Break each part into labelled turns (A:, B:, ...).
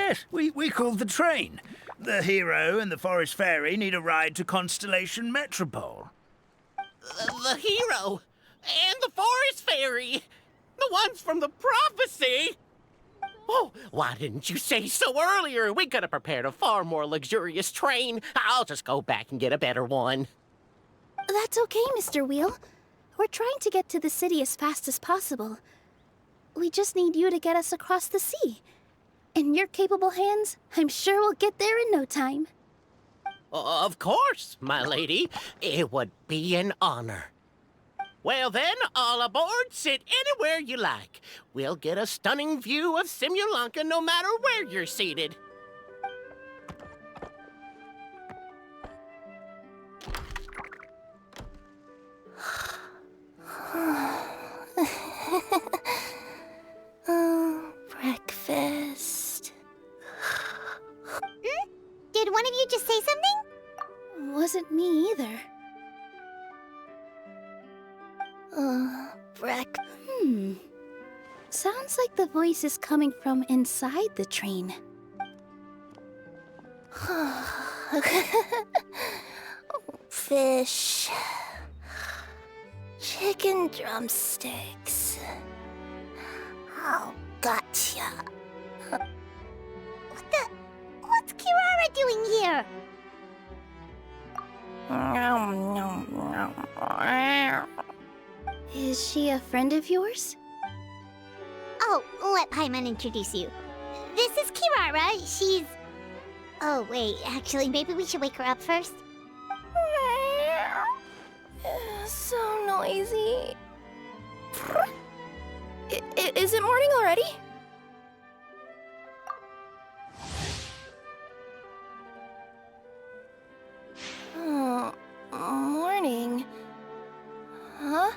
A: Yes, we called the train. The hero and the forest fairy need a ride to Constellation Metropole.
B: The hero and the forest fairy, the ones from the prophecy. Oh, why didn't you say so earlier? We could have prepared a far more luxurious train. I'll just go back and get a better one.
C: That's okay, Mr. Wheel. We're trying to get to the city as fast as possible. We just need you to get us across the sea. In your capable hands, I'm sure we'll get there in no time.
B: Of course, my lady. It would be an honor. Well then, all aboard, sit anywhere you like. We'll get a stunning view of Simulanka no matter where you're seated.
C: Breakfast.
D: Did one of you just say something?
C: Wasn't me either. Sounds like the voice is coming from inside the train. Fish. Chicken drumsticks. Oh, gotcha.
D: What's Kirara doing here?
C: Is she a friend of yours?
D: Oh, let Paimon introduce you. This is Kirara. She's... Oh, wait. Actually, maybe we should wake her up first.
C: So noisy. Is it morning already? Oh, morning. Huh?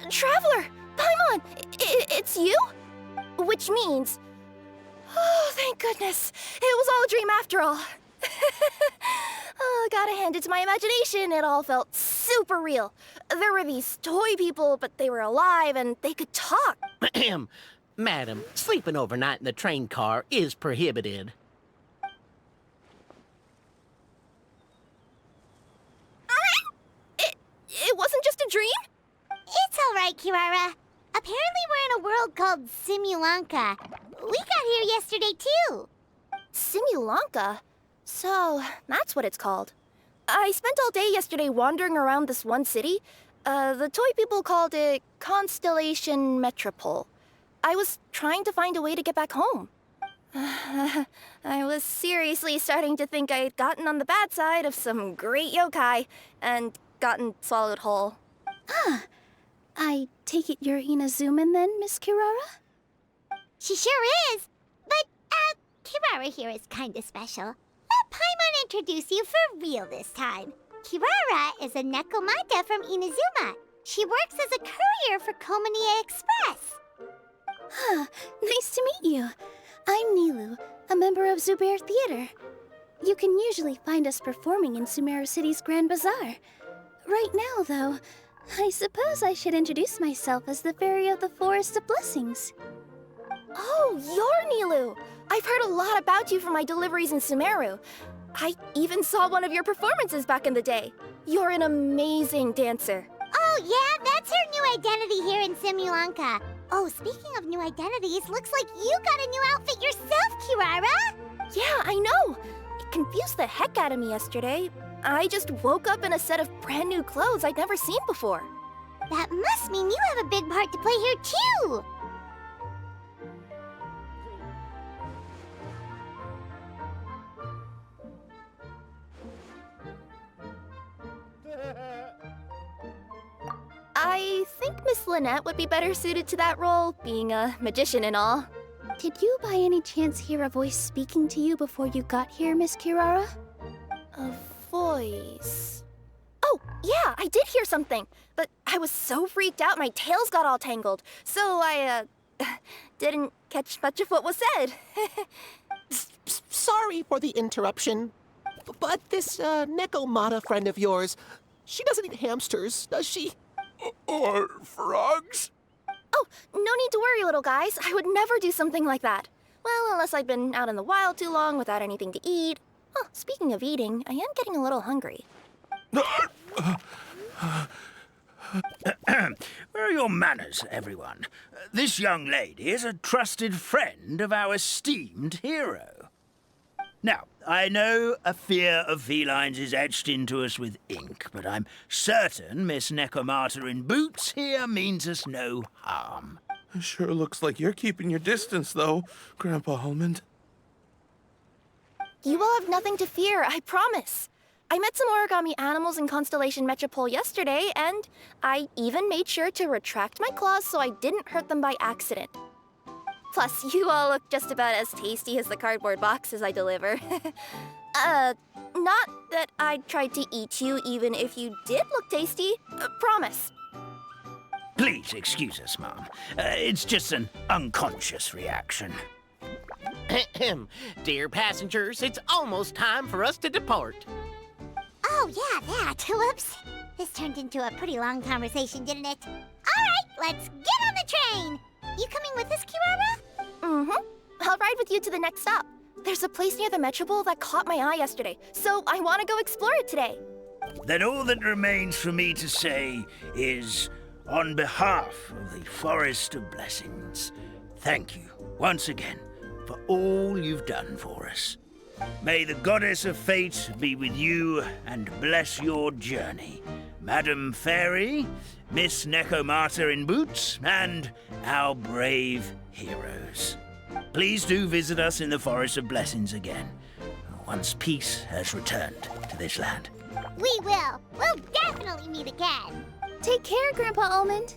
C: Traveler! Paimon! It's you? Which means... Oh, thank goodness. It was all a dream after all. Oh, gotta hand it to my imagination. It all felt super real. There were these toy people, but they were alive and they could talk.
B: Madam, sleeping overnight in the train car is prohibited.
C: It wasn't just a dream?
D: It's all right, Kirara. Apparently we're in a world called Simulanka. We got here yesterday, too.
C: Simulanka? So, that's what it's called. I spent all day yesterday wandering around this one city. The toy people called it Constellation Metropole. I was trying to find a way to get back home. I was seriously starting to think I had gotten on the bad side of some great yokai and gotten swallowed whole. I take it you're Inazuman then, Miss Kirara?
D: She sure is. But, Kirara here is kinda special. Let Paimon introduce you for real this time. Kirara is a Nekomata from Inazuma. She works as a courier for Komanie Express.
C: Nice to meet you. I'm Nilu, a member of Zubair Theater. You can usually find us performing in Sumeru City's Grand Bazaar. Right now, though, I suppose I should introduce myself as the Fairy of the Forest of Blessings. Oh, you're Nilu! I've heard a lot about you from my deliveries in Sumeru. I even saw one of your performances back in the day. You're an amazing dancer.
D: Oh, yeah, that's her new identity here in Simulanka. Oh, speaking of new identities, looks like you got a new outfit yourself, Kirara!
C: Yeah, I know. It confused the heck out of me yesterday. I just woke up in a set of brand new clothes I'd never seen before.
D: That must mean you have a big part to play here, too!
C: I think Miss Lynette would be better suited to that role, being a magician and all. Did you by any chance hear a voice speaking to you before you got here, Miss Kirara? A voice... Oh, yeah, I did hear something. But I was so freaked out my tails got all tangled. So I, didn't catch much of what was said.
E: Sorry for the interruption. But this, Nekomata friend of yours, she doesn't eat hamsters, does she?
F: Or frogs?
C: Oh, no need to worry, little guys. I would never do something like that. Well, unless I've been out in the wild too long without anything to eat. Oh, speaking of eating, I am getting a little hungry.
A: Where are your manners, everyone? This young lady is a trusted friend of our esteemed hero. Now, I know a fear of felines is etched into us with ink, but I'm certain Miss Necomata in boots here means us no harm.
F: Sure looks like you're keeping your distance, though, Grandpa Almond.
C: You will have nothing to fear, I promise. I met some origami animals in Constellation Metropole yesterday, and I even made sure to retract my claws so I didn't hurt them by accident. Plus, you all look just about as tasty as the cardboard boxes I deliver. Not that I tried to eat you, even if you did look tasty. Promise.
A: Please excuse us, Mom. It's just an unconscious reaction.
B: Dear passengers, it's almost time for us to depart.
D: Oh, yeah, that. Whoops. This turned into a pretty long conversation, didn't it? All right, let's get on the train. You coming with us, Kirara?
C: Mm-hmm. I'll ride with you to the next stop. There's a place near the Metropole that caught my eye yesterday, so I want to go explore it today.
A: Then all that remains for me to say is, on behalf of the Forest of Blessings, thank you once again for all you've done for us. May the Goddess of Fate be with you and bless your journey. Madam Fairy, Miss Necomata in boots, and our brave heroes. Please do visit us in the Forest of Blessings again, once peace has returned to this land.
D: We will. We'll definitely meet again.
C: Take care, Grandpa Almond.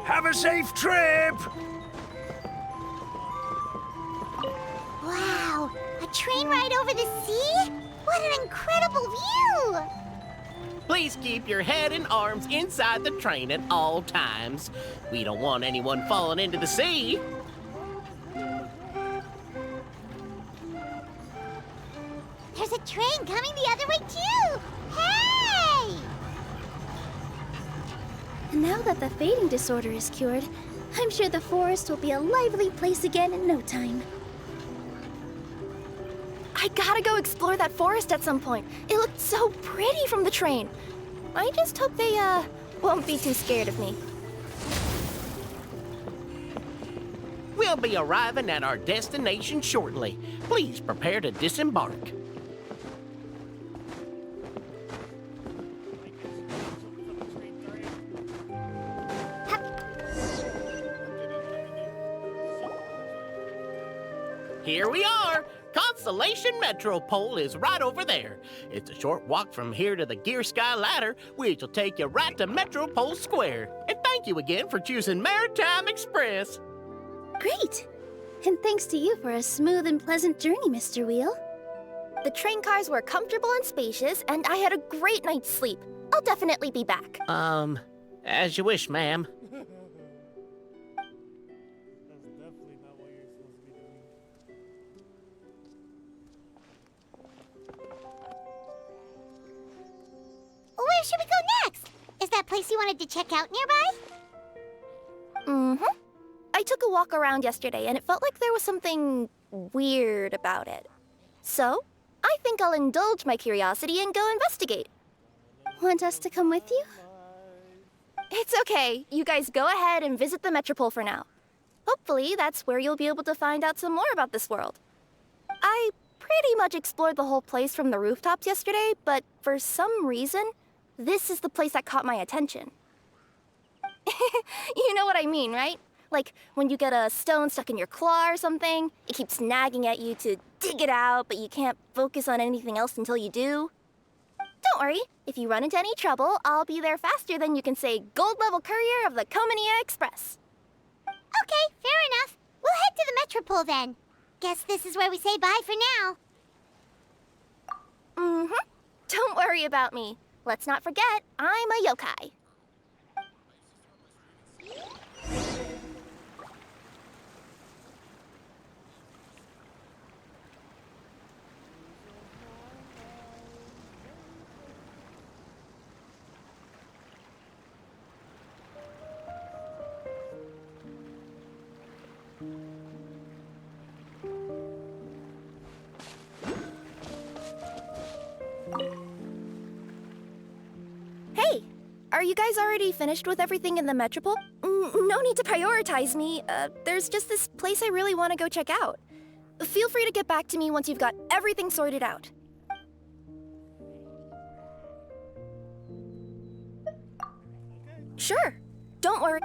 A: Have a safe trip!
D: Wow, a train ride over the sea? What an incredible view!
B: Please keep your head and arms inside the train at all times. We don't want anyone falling into the sea.
D: There's a train coming the other way, too! Hey!
G: Now that the fading disorder is cured, I'm sure the forest will be a lively place again in no time.
C: I gotta go explore that forest at some point. It looked so pretty from the train. I just hope they, won't be too scared of me.
B: We'll be arriving at our destination shortly. Please prepare to disembark. Here we are! Constellation Metropole is right over there. It's a short walk from here to the Gear Sky Ladder, which will take you right to Metropole Square. And thank you again for choosing Maritime Express.
G: Great! And thanks to you for a smooth and pleasant journey, Mr. Wheel.
C: The train cars were comfortable and spacious, and I had a great night's sleep. I'll definitely be back.
B: As you wish, ma'am.
D: Where should we go next? Is that place you wanted to check out nearby?
C: Mm-hmm. I took a walk around yesterday, and it felt like there was something weird about it. So, I think I'll indulge my curiosity and go investigate.
G: Want us to come with you?
C: It's okay. You guys go ahead and visit the Metropole for now. Hopefully, that's where you'll be able to find out some more about this world. I pretty much explored the whole place from the rooftops yesterday, but for some reason, this is the place that caught my attention. You know what I mean, right? Like, when you get a stone stuck in your claw or something, it keeps nagging at you to dig it out, but you can't focus on anything else until you do. Don't worry, if you run into any trouble, I'll be there faster than you can say gold-level courier of the Comania Express.
D: Okay, fair enough. We'll head to the Metropole then. Guess this is where we say bye for now.
C: Mm-hmm. Don't worry about me. Let's not forget, I'm a yokai. Hey, are you guys already finished with everything in the Metropole? No need to prioritize me. There's just this place I really want to go check out. Feel free to get back to me once you've got everything sorted out. Sure. Don't worry.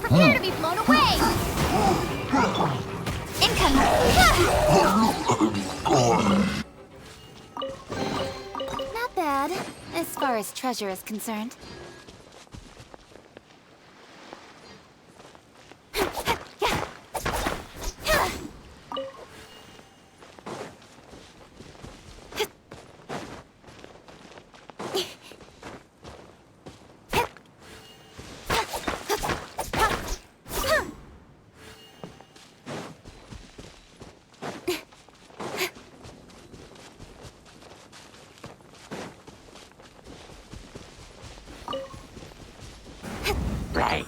D: Prepare to be blown away! Incoming! Not bad, as far as treasure is concerned.
B: Right.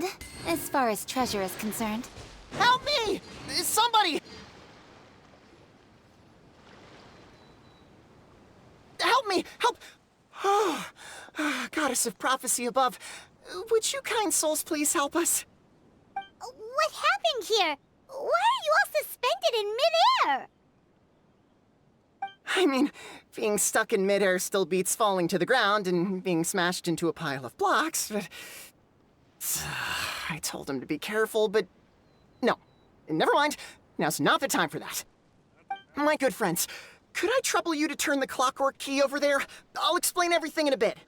D: bad, as far as treasure is concerned.
E: Help me! Somebody! Help me! Help! Oh, Goddess of Prophecy above, would you kind souls please help us?
D: What happened here? Why are you all suspended in midair?
E: I mean, being stuck in midair still beats falling to the ground and being smashed into a pile of blocks, but... I told him to be careful, but... No. Never mind. Now's not the time for that. My good friends, could I trouble you to turn the clockwork key over there? I'll explain everything in a bit.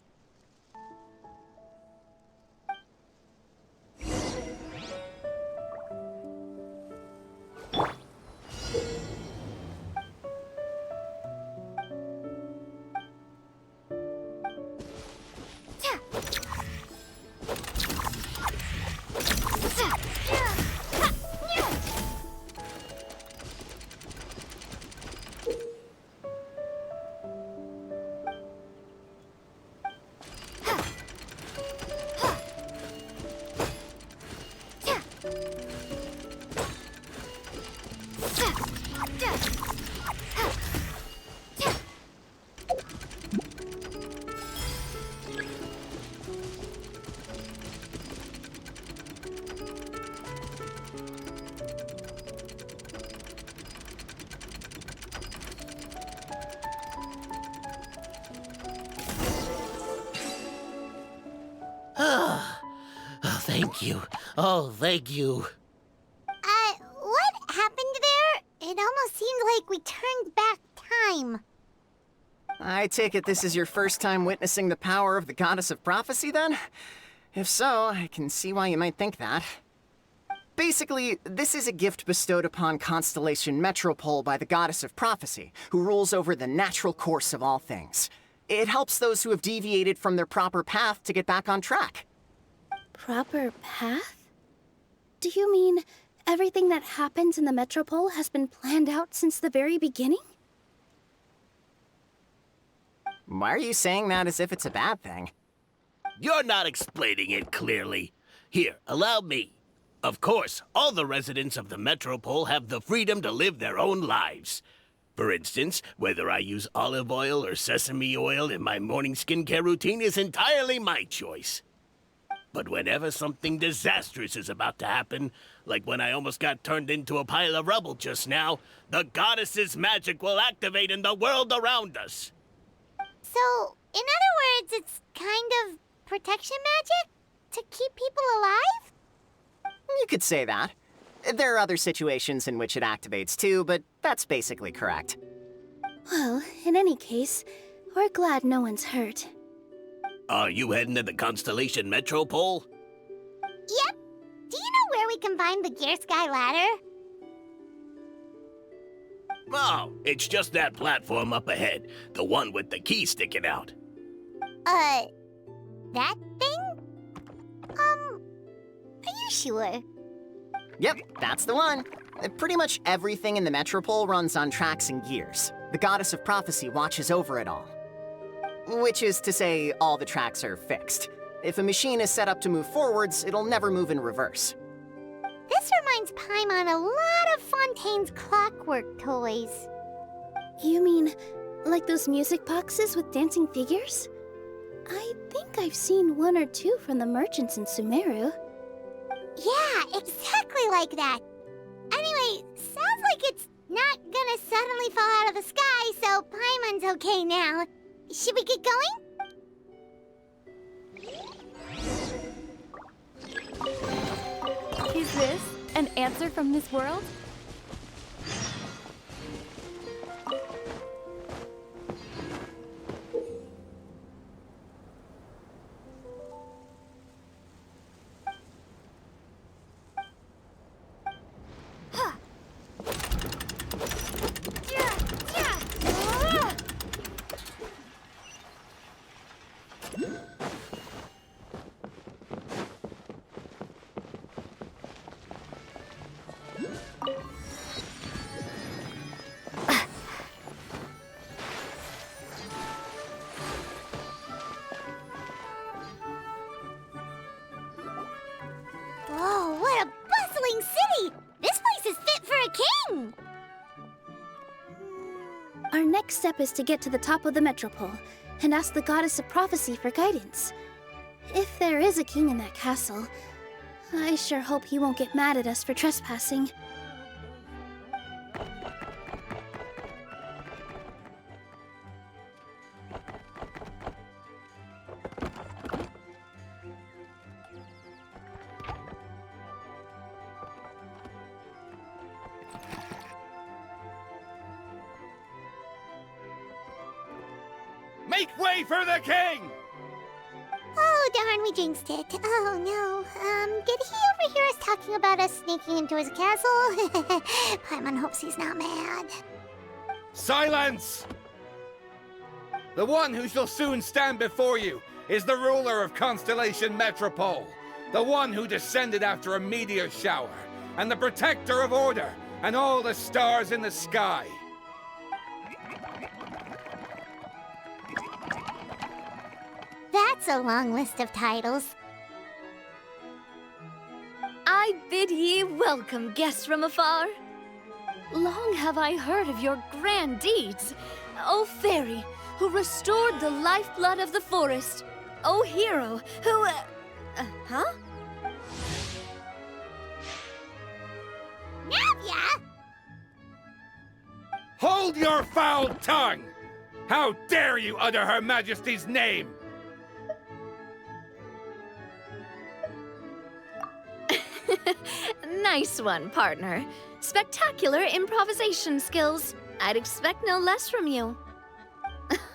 B: Thank you. Oh, thank you.
D: What happened there? It almost seemed like we turned back time.
E: I take it this is your first time witnessing the power of the Goddess of Prophecy, then? If so, I can see why you might think that. Basically, this is a gift bestowed upon Constellation Metropole by the Goddess of Prophecy, who rules over the natural course of all things. It helps those who have deviated from their proper path to get back on track.
G: Proper path? Do you mean everything that happens in the Metropole has been planned out since the very beginning?
E: Why are you saying that as if it's a bad thing?
A: You're not explaining it clearly. Here, allow me. Of course, all the residents of the Metropole have the freedom to live their own lives. For instance, whether I use olive oil or sesame oil in my morning skincare routine is entirely my choice. But whenever something disastrous is about to happen, like when I almost got turned into a pile of rubble just now, the goddess's magic will activate in the world around us.
D: So, in other words, it's kind of protection magic? To keep people alive?
E: You could say that. There are other situations in which it activates too, but that's basically correct.
G: Well, in any case, we're glad no one's hurt.
A: Are you heading to the Constellation Metropole?
D: Yep. Do you know where we can find the Gear Sky ladder?
A: Oh, it's just that platform up ahead. The one with the key sticking out.
D: That thing? Are you sure?
E: Yep, that's the one. Pretty much everything in the Metropole runs on tracks and gears. The Goddess of Prophecy watches over it all. Which is to say, all the tracks are fixed. If a machine is set up to move forwards, it'll never move in reverse.
D: This reminds Paimon a lot of Fontaine's clockwork toys.
G: You mean, like those music boxes with dancing figures? I think I've seen one or two from the merchants in Sumeru.
D: Yeah, exactly like that. Anyway, sounds like it's not gonna suddenly fall out of the sky, so Paimon's okay now. Should we get going?
H: Is this an answer from this world?
G: step is to get to the top of the metropole and ask the Goddess of Prophecy for guidance. If there is a king in that castle, I sure hope he won't get mad at us for trespassing.
I: Make way for the king!
D: Oh, darn, we jinxed it. Oh, no. Did he overhear us talking about us sneaking into his castle? Paimon hopes he's not mad.
I: Silence! The one who shall soon stand before you is the ruler of Constellation Metropole, the one who descended after a meteor shower, and the protector of order and all the stars in the sky.
D: That's a long list of titles.
H: I bid ye welcome, guests from afar. Long have I heard of your grand deeds, O fairy, who restored the lifeblood of the forest, O hero, who... huh?
D: Navia!
I: Hold your foul tongue! How dare you utter Her Majesty's name!
H: Nice one, partner. Spectacular improvisation skills. I'd expect no less from you.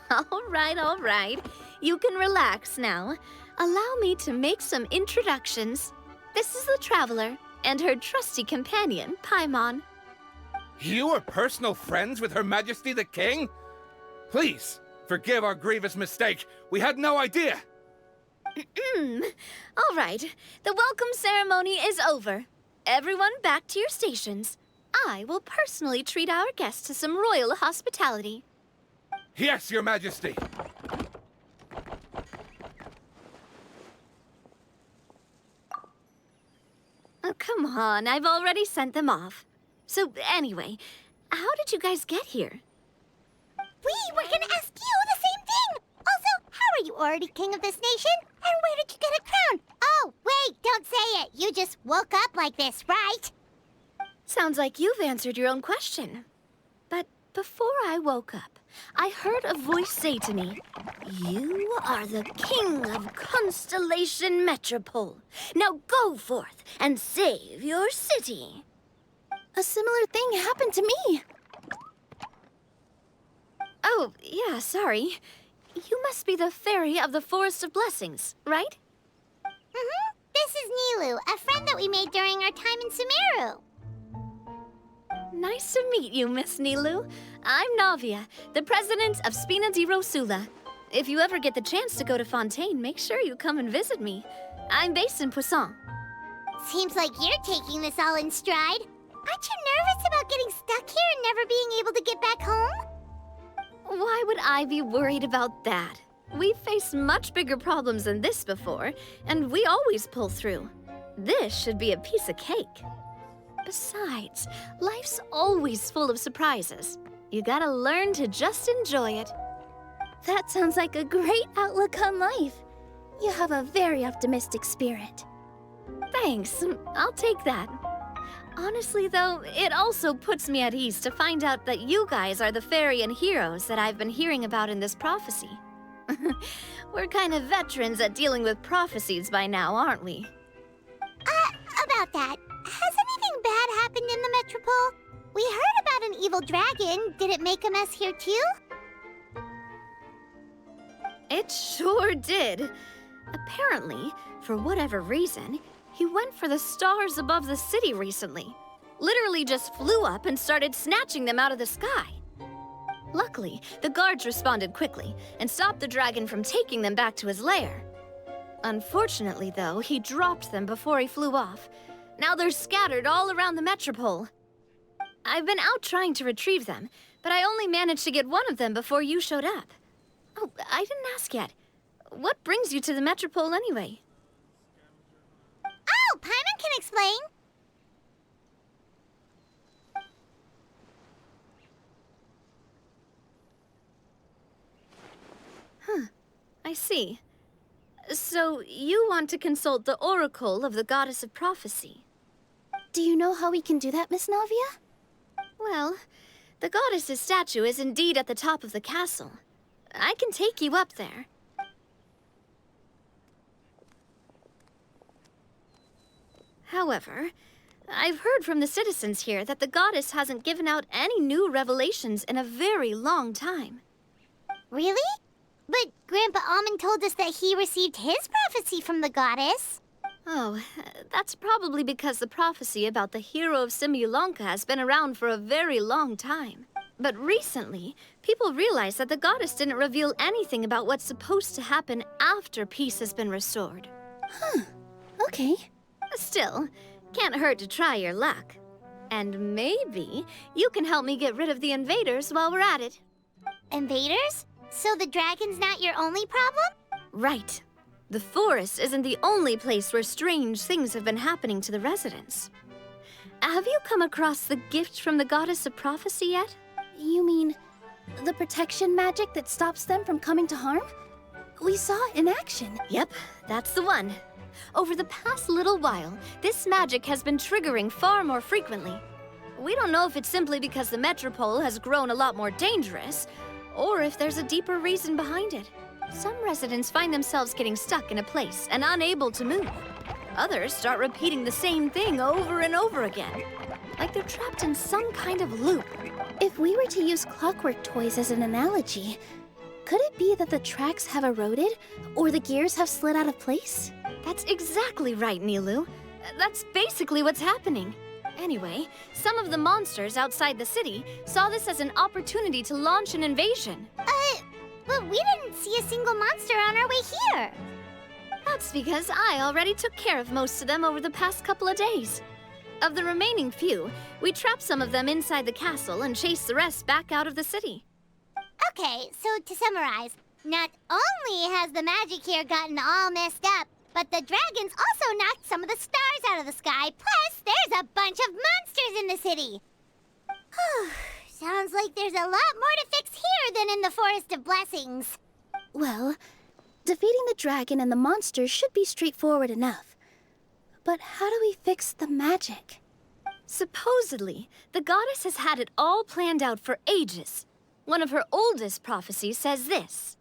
H: All right. You can relax now. Allow me to make some introductions. This is the Traveler and her trusty companion, Paimon.
I: You are personal friends with Her Majesty the King? Please, forgive our grievous mistake. We had no idea.
H: All right. The welcome ceremony is over. Everyone back to your stations. I will personally treat our guests to some royal hospitality.
I: Yes, Your Majesty.
H: Oh, come on. I've already sent them off. So, anyway, how did you guys get here?
D: We were gonna ask you the same thing! Also, how are you already king of this nation? And where did you get a crown? Oh, wait, don't say it. You just woke up like this, right?
H: Sounds like you've answered your own question. But before I woke up, I heard a voice say to me, "You are the king of Constellation Metropole. Now go forth and save your city."
G: A similar thing happened to me.
H: Oh, yeah, sorry. You must be the fairy of the Forest of Blessings, right?
D: Mm-hmm. This is Nilu, a friend that we made during our time in Sumeru.
H: Nice to meet you, Miss Nilu. I'm Navia, the president of Spina di Rosula. If you ever get the chance to go to Fontaine, make sure you come and visit me. I'm based in Poisson.
D: Seems like you're taking this all in stride. Aren't you nervous about getting stuck here and never being able to get back home?
H: Why would I be worried about that? We've faced much bigger problems than this before, and we always pull through. This should be a piece of cake. Besides, life's always full of surprises. You gotta learn to just enjoy it.
G: That sounds like a great outlook on life. You have a very optimistic spirit.
H: Thanks, I'll take that. Honestly, though, it also puts me at ease to find out that you guys are the fairy and heroes that I've been hearing about in this prophecy. We're kind of veterans at dealing with prophecies by now, aren't we?
D: About that, has anything bad happened in the Metropole? We heard about an evil dragon. Did it make a mess here too?
H: It sure did. Apparently, for whatever reason, he went for the stars above the city recently. Literally just flew up and started snatching them out of the sky. Luckily, the guards responded quickly and stopped the dragon from taking them back to his lair. Unfortunately, though, he dropped them before he flew off. Now they're scattered all around the metropole. I've been out trying to retrieve them, but I only managed to get one of them before you showed up. Oh, I didn't ask yet. What brings you to the metropole anyway?
D: Oh, Paimon can explain.
H: I see. So you want to consult the oracle of the goddess of prophecy?
G: Do you know how we can do that, Miss Navia?
H: Well, the goddess's statue is indeed at the top of the castle. I can take you up there. However, I've heard from the citizens here that the goddess hasn't given out any new revelations in a very long time.
D: Really? But Grandpa Almond told us that he received his prophecy from the goddess.
H: Oh, that's probably because the prophecy about the hero of Simulanka has been around for a very long time. But recently, people realized that the goddess didn't reveal anything about what's supposed to happen after peace has been restored.
G: Huh. Okay.
H: Still, can't hurt to try your luck. And maybe you can help me get rid of the invaders while we're at it.
D: Invaders? So the dragon's not your only problem?
H: Right. The forest isn't the only place where strange things have been happening to the residents. Have you come across the gift from the goddess of prophecy yet?
G: You mean the protection magic that stops them from coming to harm? We saw it in action.
H: Yep, that's the one. Over the past little while, this magic has been triggering far more frequently. We don't know if it's simply because the metropole has grown a lot more dangerous, or if there's a deeper reason behind it. Some residents find themselves getting stuck in a place and unable to move. Others start repeating the same thing over and over again, like they're trapped in some kind of loop.
G: If we were to use clockwork toys as an analogy, could it be that the tracks have eroded, or the gears have slid out of place?
H: That's exactly right, Nilu. That's basically what's happening. Anyway, some of the monsters outside the city saw this as an opportunity to launch an invasion.
D: But we didn't see a single monster on our way here.
H: That's because I already took care of most of them over the past couple of days. Of the remaining few, we trapped some of them inside the castle and chased the rest back out of the city.
D: Okay, so to summarize, not only has the magic here gotten all messed up, but the dragons also knocked some of the stars out of the sky, plus there's a bunch of monsters in the city. Sounds like there's a lot more to fix here than in the Forest of Blessings.
G: Well, defeating the dragon and the monsters should be straightforward enough. But how do we fix the magic?
H: Supposedly, the goddess has had it all planned out for ages. One of her oldest prophecies says this: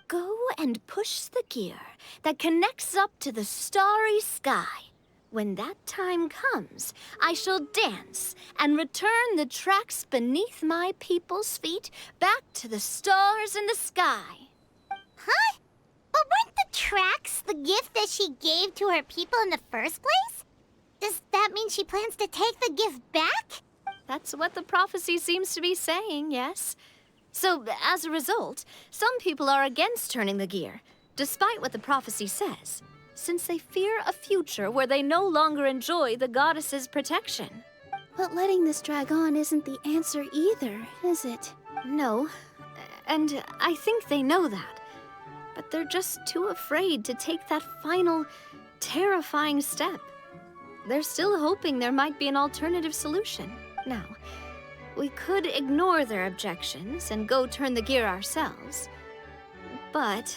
H: "Go and push the gear that connects up to the starry sky. When that time comes, I shall dance and return the tracks beneath my people's feet back to the stars in the sky."
D: Huh? But weren't the tracks the gift that she gave to her people in the first place? Does that mean she plans to take the gift back?
H: That's what the prophecy seems to be saying, yes. So, as a result, some people are against turning the gear, despite what the prophecy says, since they fear a future where they no longer enjoy the goddess's protection.
G: But letting this drag on isn't the answer either, is it?
H: No, and I think they know that. But they're just too afraid to take that final, terrifying step. They're still hoping there might be an alternative solution. Now, we could ignore their objections and go turn the gear ourselves. But...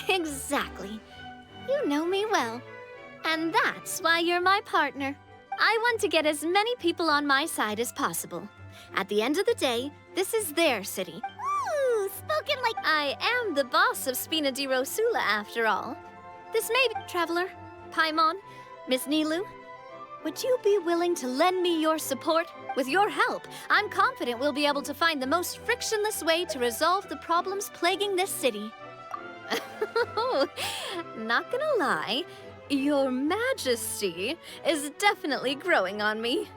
H: Exactly. You know me well. And that's why you're my partner. I want to get as many people on my side as possible. At the end of the day, this is their city.
D: Ooh, spoken like...
H: I am the boss of Spina di Rosula, after all. This may be... Traveler, Paimon, Miss Nilu, would you be willing to lend me your support? With your help, I'm confident we'll be able to find the most frictionless way to resolve the problems plaguing this city. Not gonna lie, Your Majesty is definitely growing on me.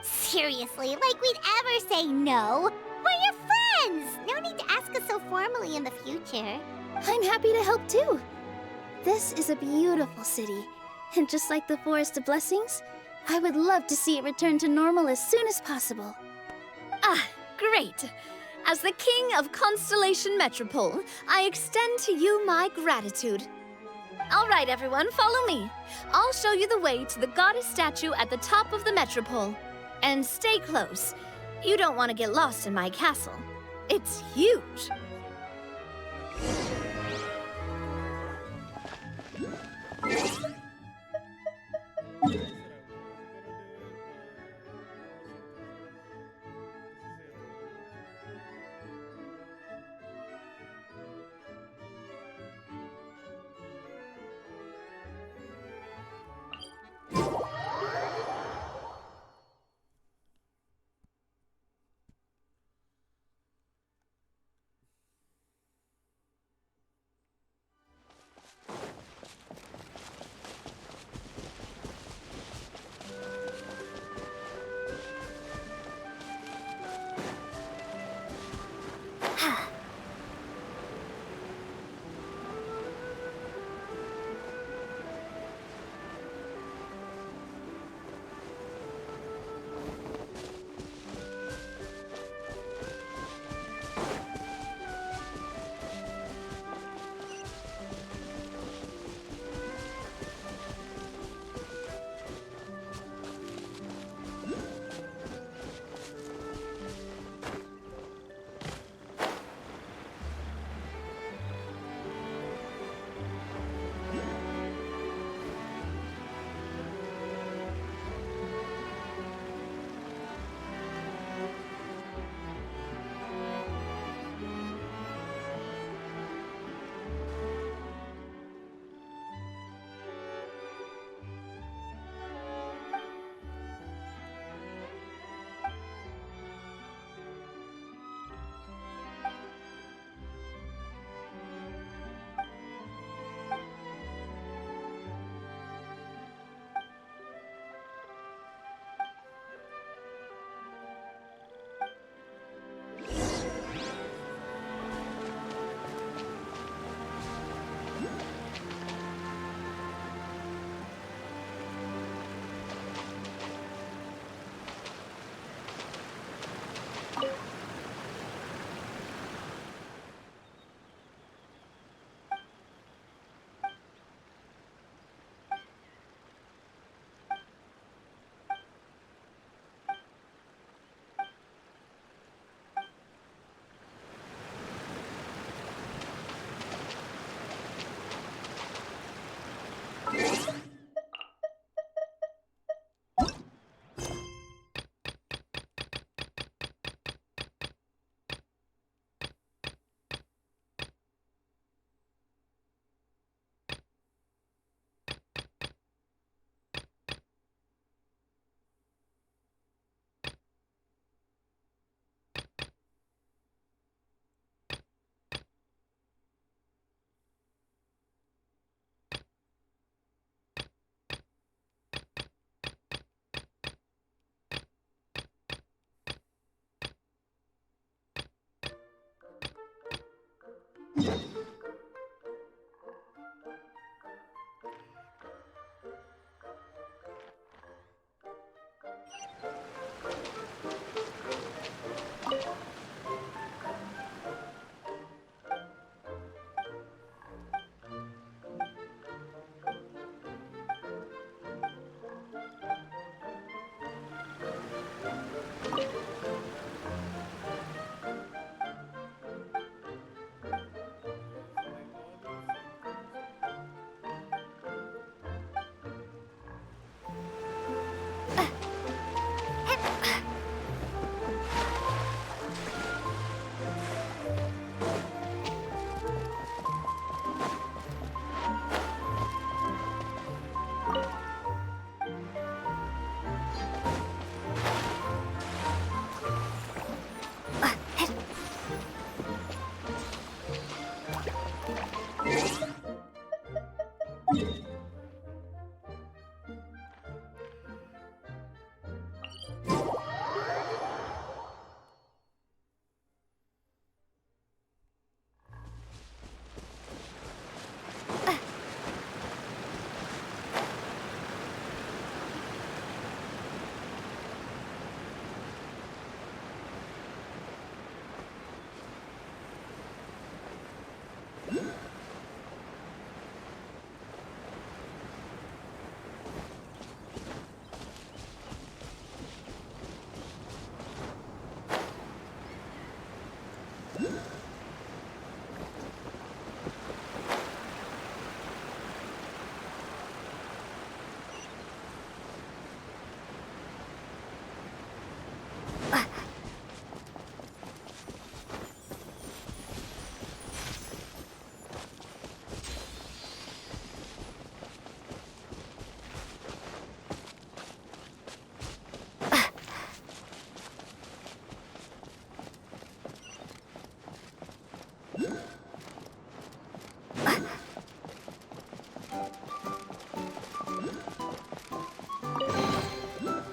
D: Seriously, like we'd ever say no. We're your friends! No need to ask us so formally in the future.
G: I'm happy to help too. This is a beautiful city, and just like the Forest of Blessings, I would love to see it return to normal as soon as possible.
H: Ah, great! As the King of Constellation Metropole, I extend to you my gratitude. All right, everyone, follow me. I'll show you the way to the goddess statue at the top of the Metropole. And stay close. You don't want to get lost in my castle. It's huge.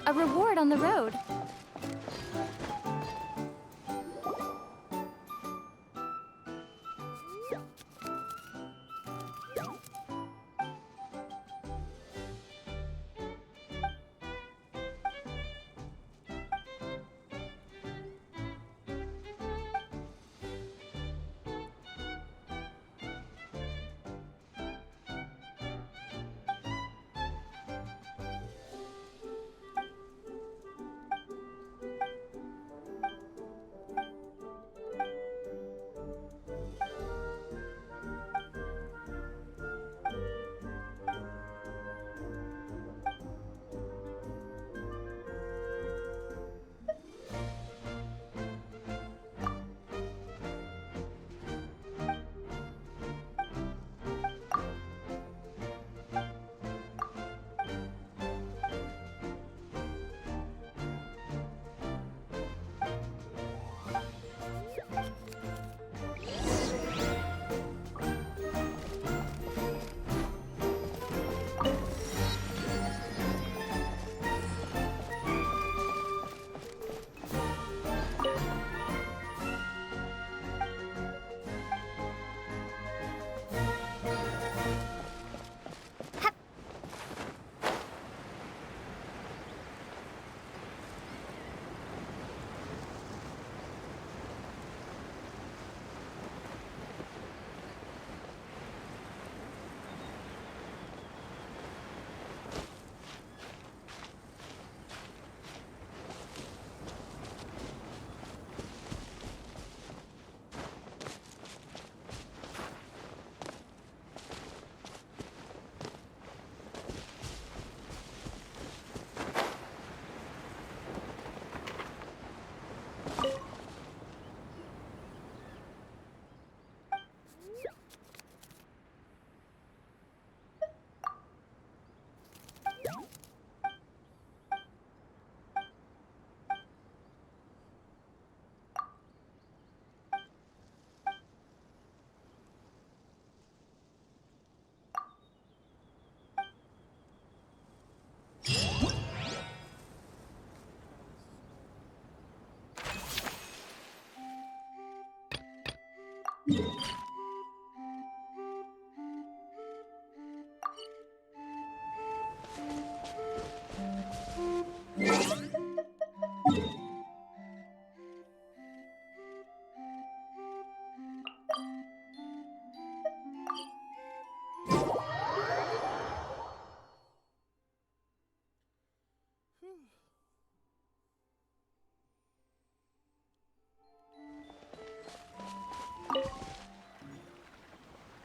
C: A reward on the road.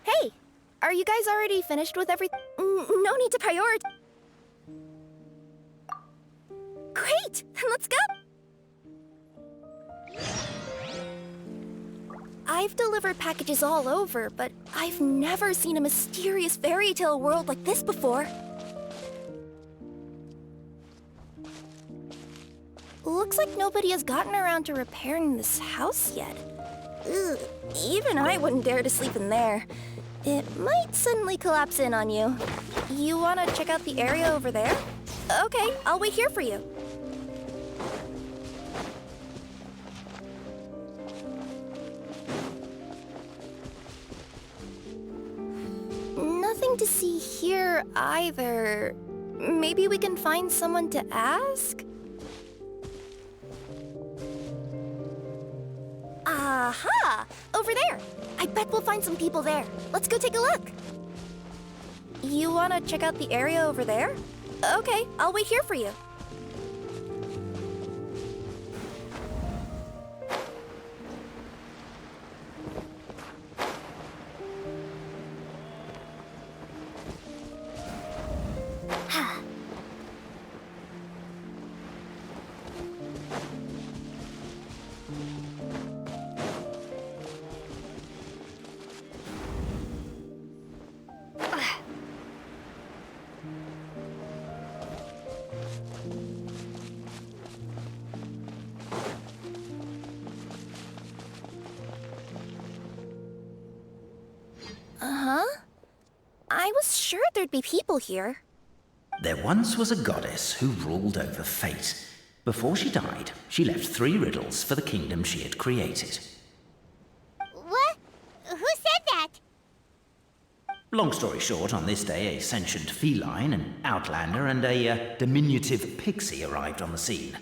C: Hey, are you guys already finished with everything? No need to prioritize. Great, then let's go. I've delivered packages all over, but I've never seen a mysterious fairy tale world like this before. Looks like nobody has gotten around to repairing this house yet. Ugh, even I wouldn't dare to sleep in there. It might suddenly collapse in on you. You want to check out the area over there? Okay, I'll wait here for you. Nothing to see here either. Maybe we can find someone to ask? Aha! Over there! I bet we'll find some people there. Let's go take a look. You want to check out the area over there? Okay, I'll wait here for you. Uh-huh. I was sure there'd be people here.
J: There once was a goddess who ruled over fate. Before she died, she left 3 riddles for the kingdom she had created.
D: What? Who said that?
J: Long story short, on this day, a sentient feline, an outlander, and a diminutive pixie arrived on the scene.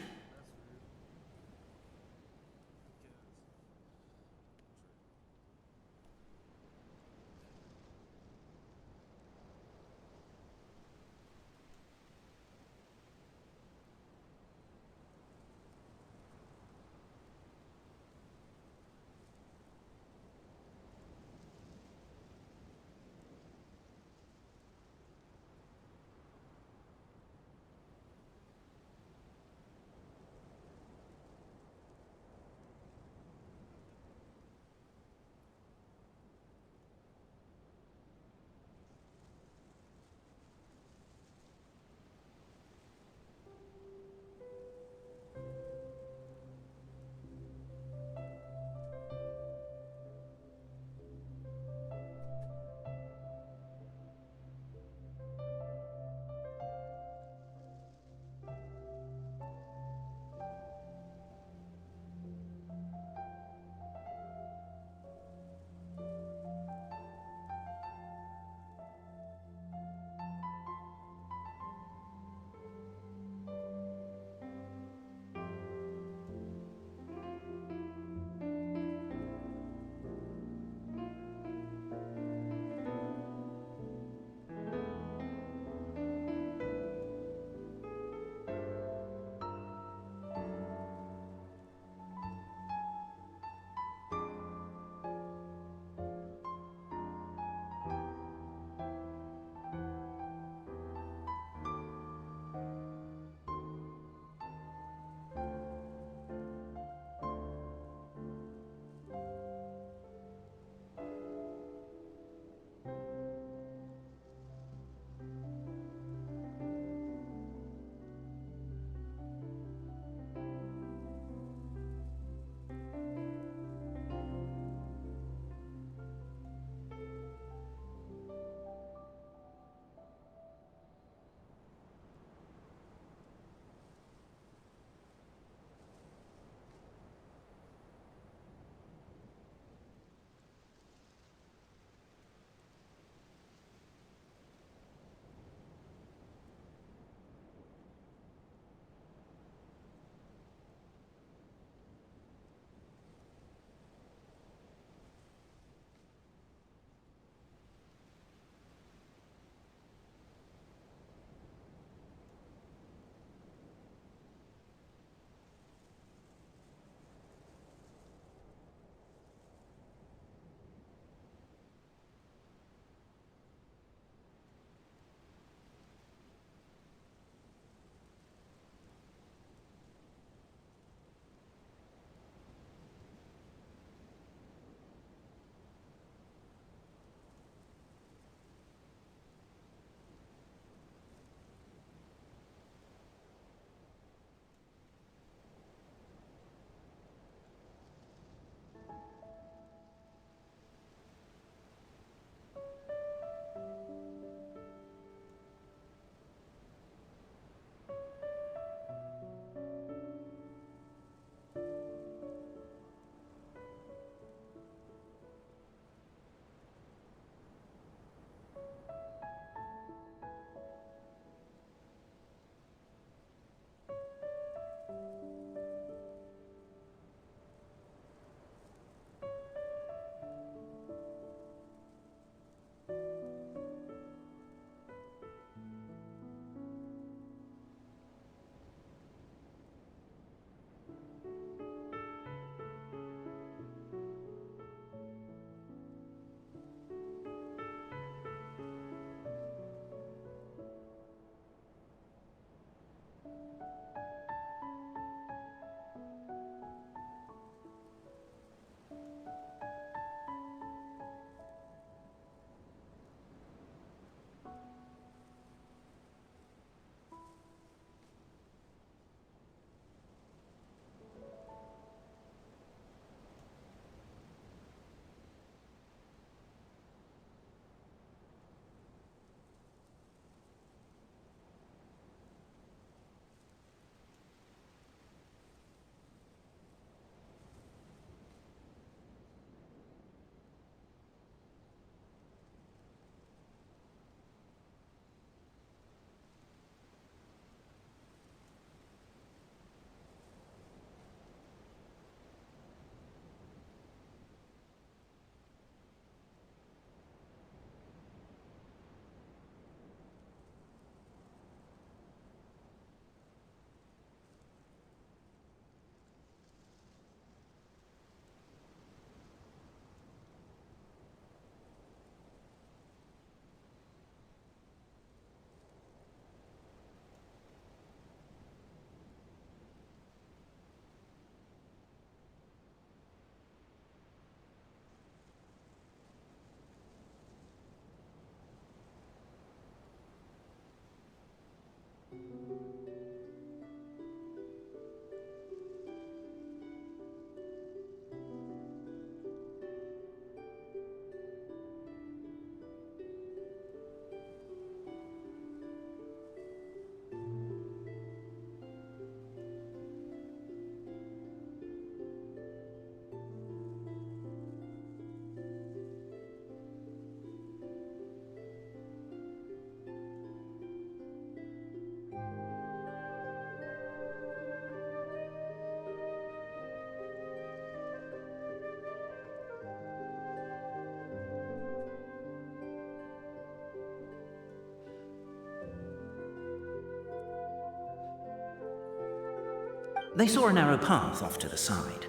J: They saw a narrow path off to the side.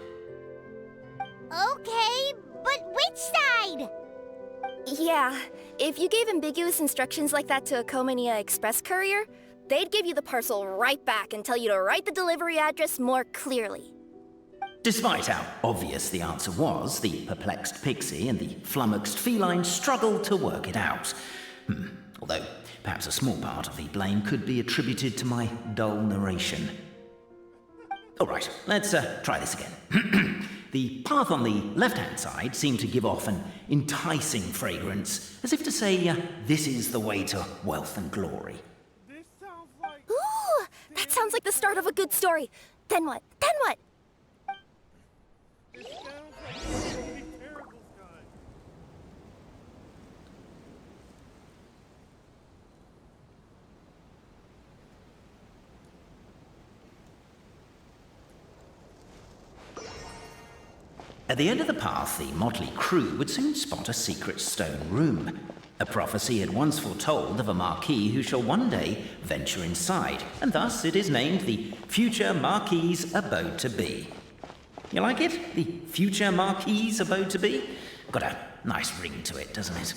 D: Okay, but which side?
C: Yeah, if you gave ambiguous instructions like that to a Comania Express courier, they'd give you the parcel right back and tell you to write the delivery address more clearly.
J: Despite how obvious the answer was, the perplexed pixie and the flummoxed feline struggled to work it out. Although, perhaps a small part of the blame could be attributed to my dull narration. All right, let's try this again. The path on the left-hand side seemed to give off an enticing fragrance, as if to say, this is the way to wealth and glory.
C: Ooh, that sounds like the start of a good story. Then what? Then what?
J: At the end of the path, the motley crew would soon spot a secret stone room. A prophecy had once foretold of a marquis who shall one day venture inside, and thus it is named the future Marquis's abode to be. You like it? The future Marquis's abode to be? Got a nice ring to it, doesn't it?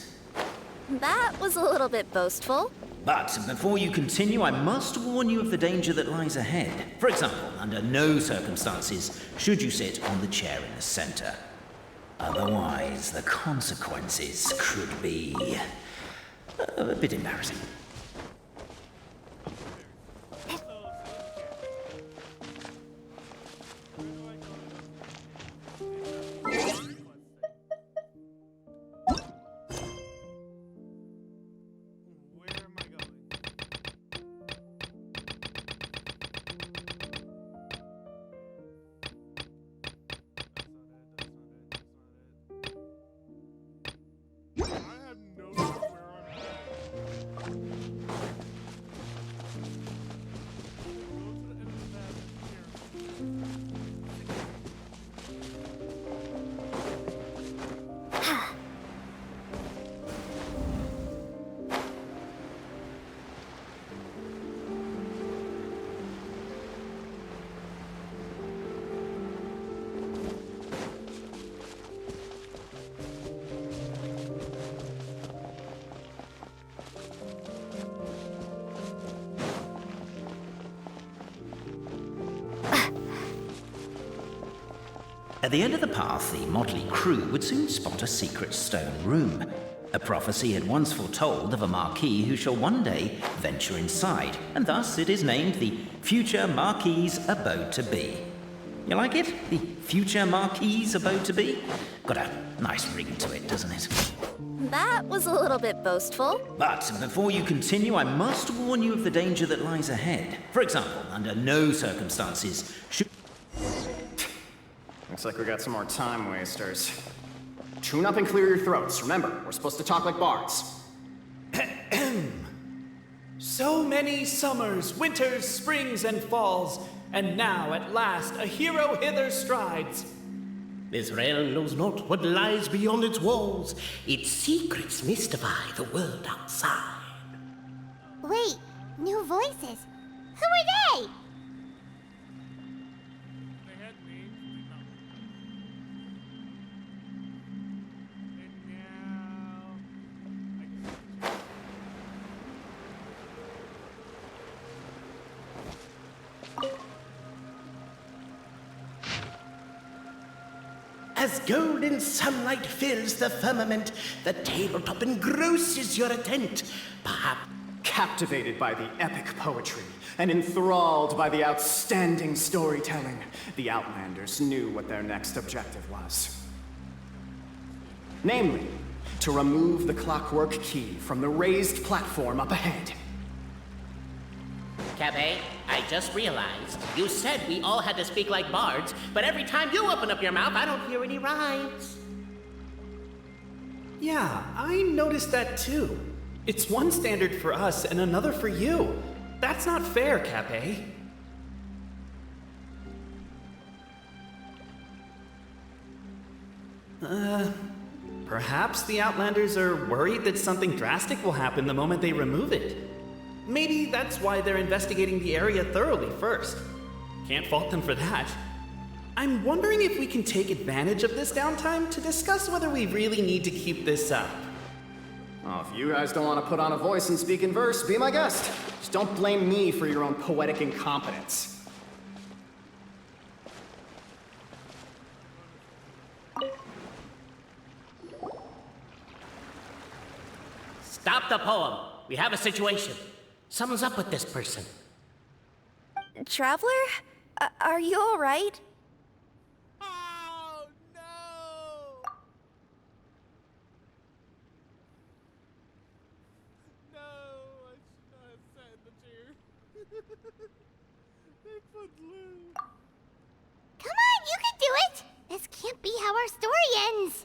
C: That was a little bit boastful.
J: But before you continue, I must warn you of the danger that lies ahead. For example, under no circumstances should you sit on the chair in the center. Otherwise, the consequences could be a bit embarrassing. At the end of the path, the motley crew would soon spot a secret stone room. A prophecy had once foretold of a marquis who shall one day venture inside, and thus it is named the future Marquis's abode to be. You like it? The future Marquis's abode to be? Got a nice ring to it, doesn't it?
C: That was a little bit boastful.
J: But before you continue, I must warn you of the danger that lies ahead. For example, under no circumstances should...
E: Looks like we got some more time wasters. Tune up and clear your throats. Remember, we're supposed to talk like bards.
K: So many summers, winters, springs, and falls, and now at last a hero hither strides.
B: This realm knows not what lies beyond its walls. Its secrets mystify the world outside.
D: Wait, new voices. Who are they?
B: As golden sunlight fills the firmament, the tabletop engrosses your attent. Perhaps
E: Captivated by the epic poetry and enthralled by the outstanding storytelling, the Outlanders knew what their next objective was. Namely, to remove the clockwork key from the raised platform up ahead.
B: Cabe, I just realized. You said we all had to speak like bards, but every time you open up your mouth, I don't hear any rhymes.
K: Yeah, I noticed that too. It's one standard for us and another for you. That's not fair, Cape. Perhaps the Outlanders are worried that something drastic will happen the moment they remove it. Maybe that's why they're investigating the area thoroughly first. Can't fault them for that. I'm wondering if we can take advantage of this downtime to discuss whether we really need to keep this up.
E: Oh, if you guys don't want to put on a voice and speak in verse, be my guest. Just don't blame me for your own poetic incompetence.
B: Stop the poem. We have a situation. Something's up with this person.
C: Traveler? Are you alright?
B: Oh, no! No, I should not have sat in the chair. They put Lou.
D: Come on, you can do it! This can't be how our story ends.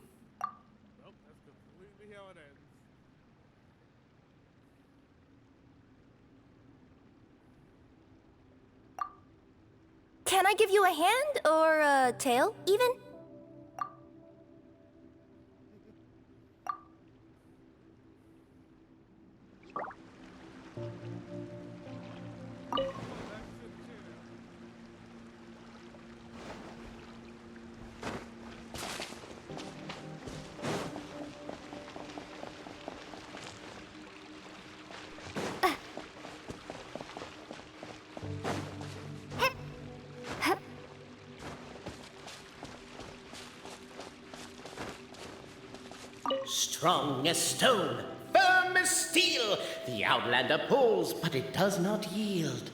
B: Nope, that's completely how it ends.
C: Can I give you a hand or a tail, even?
B: Strong as stone, firm as steel, the Outlander pulls, but it does not yield.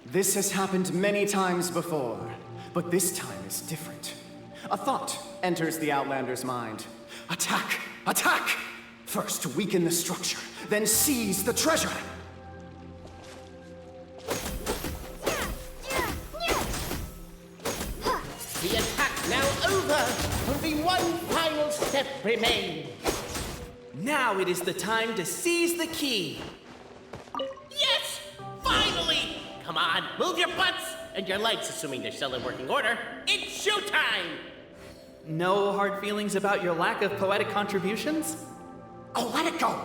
E: This has happened many times before, but this time is different. A thought enters the Outlander's mind. Attack! Attack! First weaken the structure, then seize the treasure!
B: The attack now over, only one final step remains.
K: Now it is the time to seize the key.
B: Yes! Finally! Come on, move your butts! And your legs, assuming they're still in working order. It's showtime!
K: No hard feelings about your lack of poetic contributions?
E: Oh, let it go!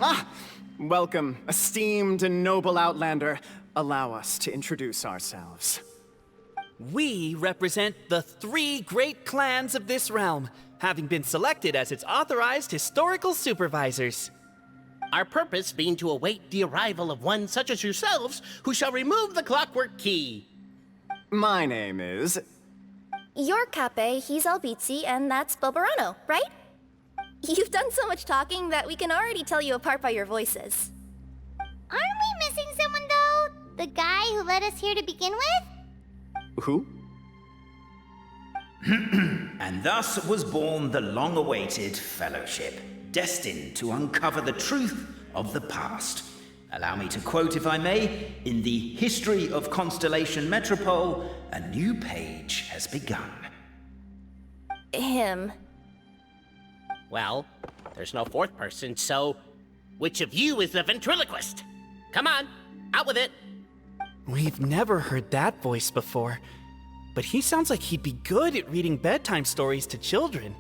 E: Ah! Welcome, esteemed and noble Outlander. Allow us to introduce ourselves.
K: We represent the 3 great clans of this realm, having been selected as its authorized historical supervisors.
B: Our purpose being to await the arrival of one such as yourselves who shall remove the clockwork key.
E: My name is...
C: You're Cape, he's Albizzi, and that's Bobarano, right? You've done so much talking that we can already tell you apart by your voices.
D: Aren't we missing someone, though? The guy who led us here to begin with?
E: Who?
J: And thus was born the long-awaited fellowship, destined to uncover the truth of the past. Allow me to quote, if I may, in the history of Constellation Metropole, a new page has begun.
C: Him.
B: Well, there's no fourth person, so which of you is the ventriloquist? Come on, out with it.
K: We've never heard that voice before, but he sounds like he'd be good at reading bedtime stories to children.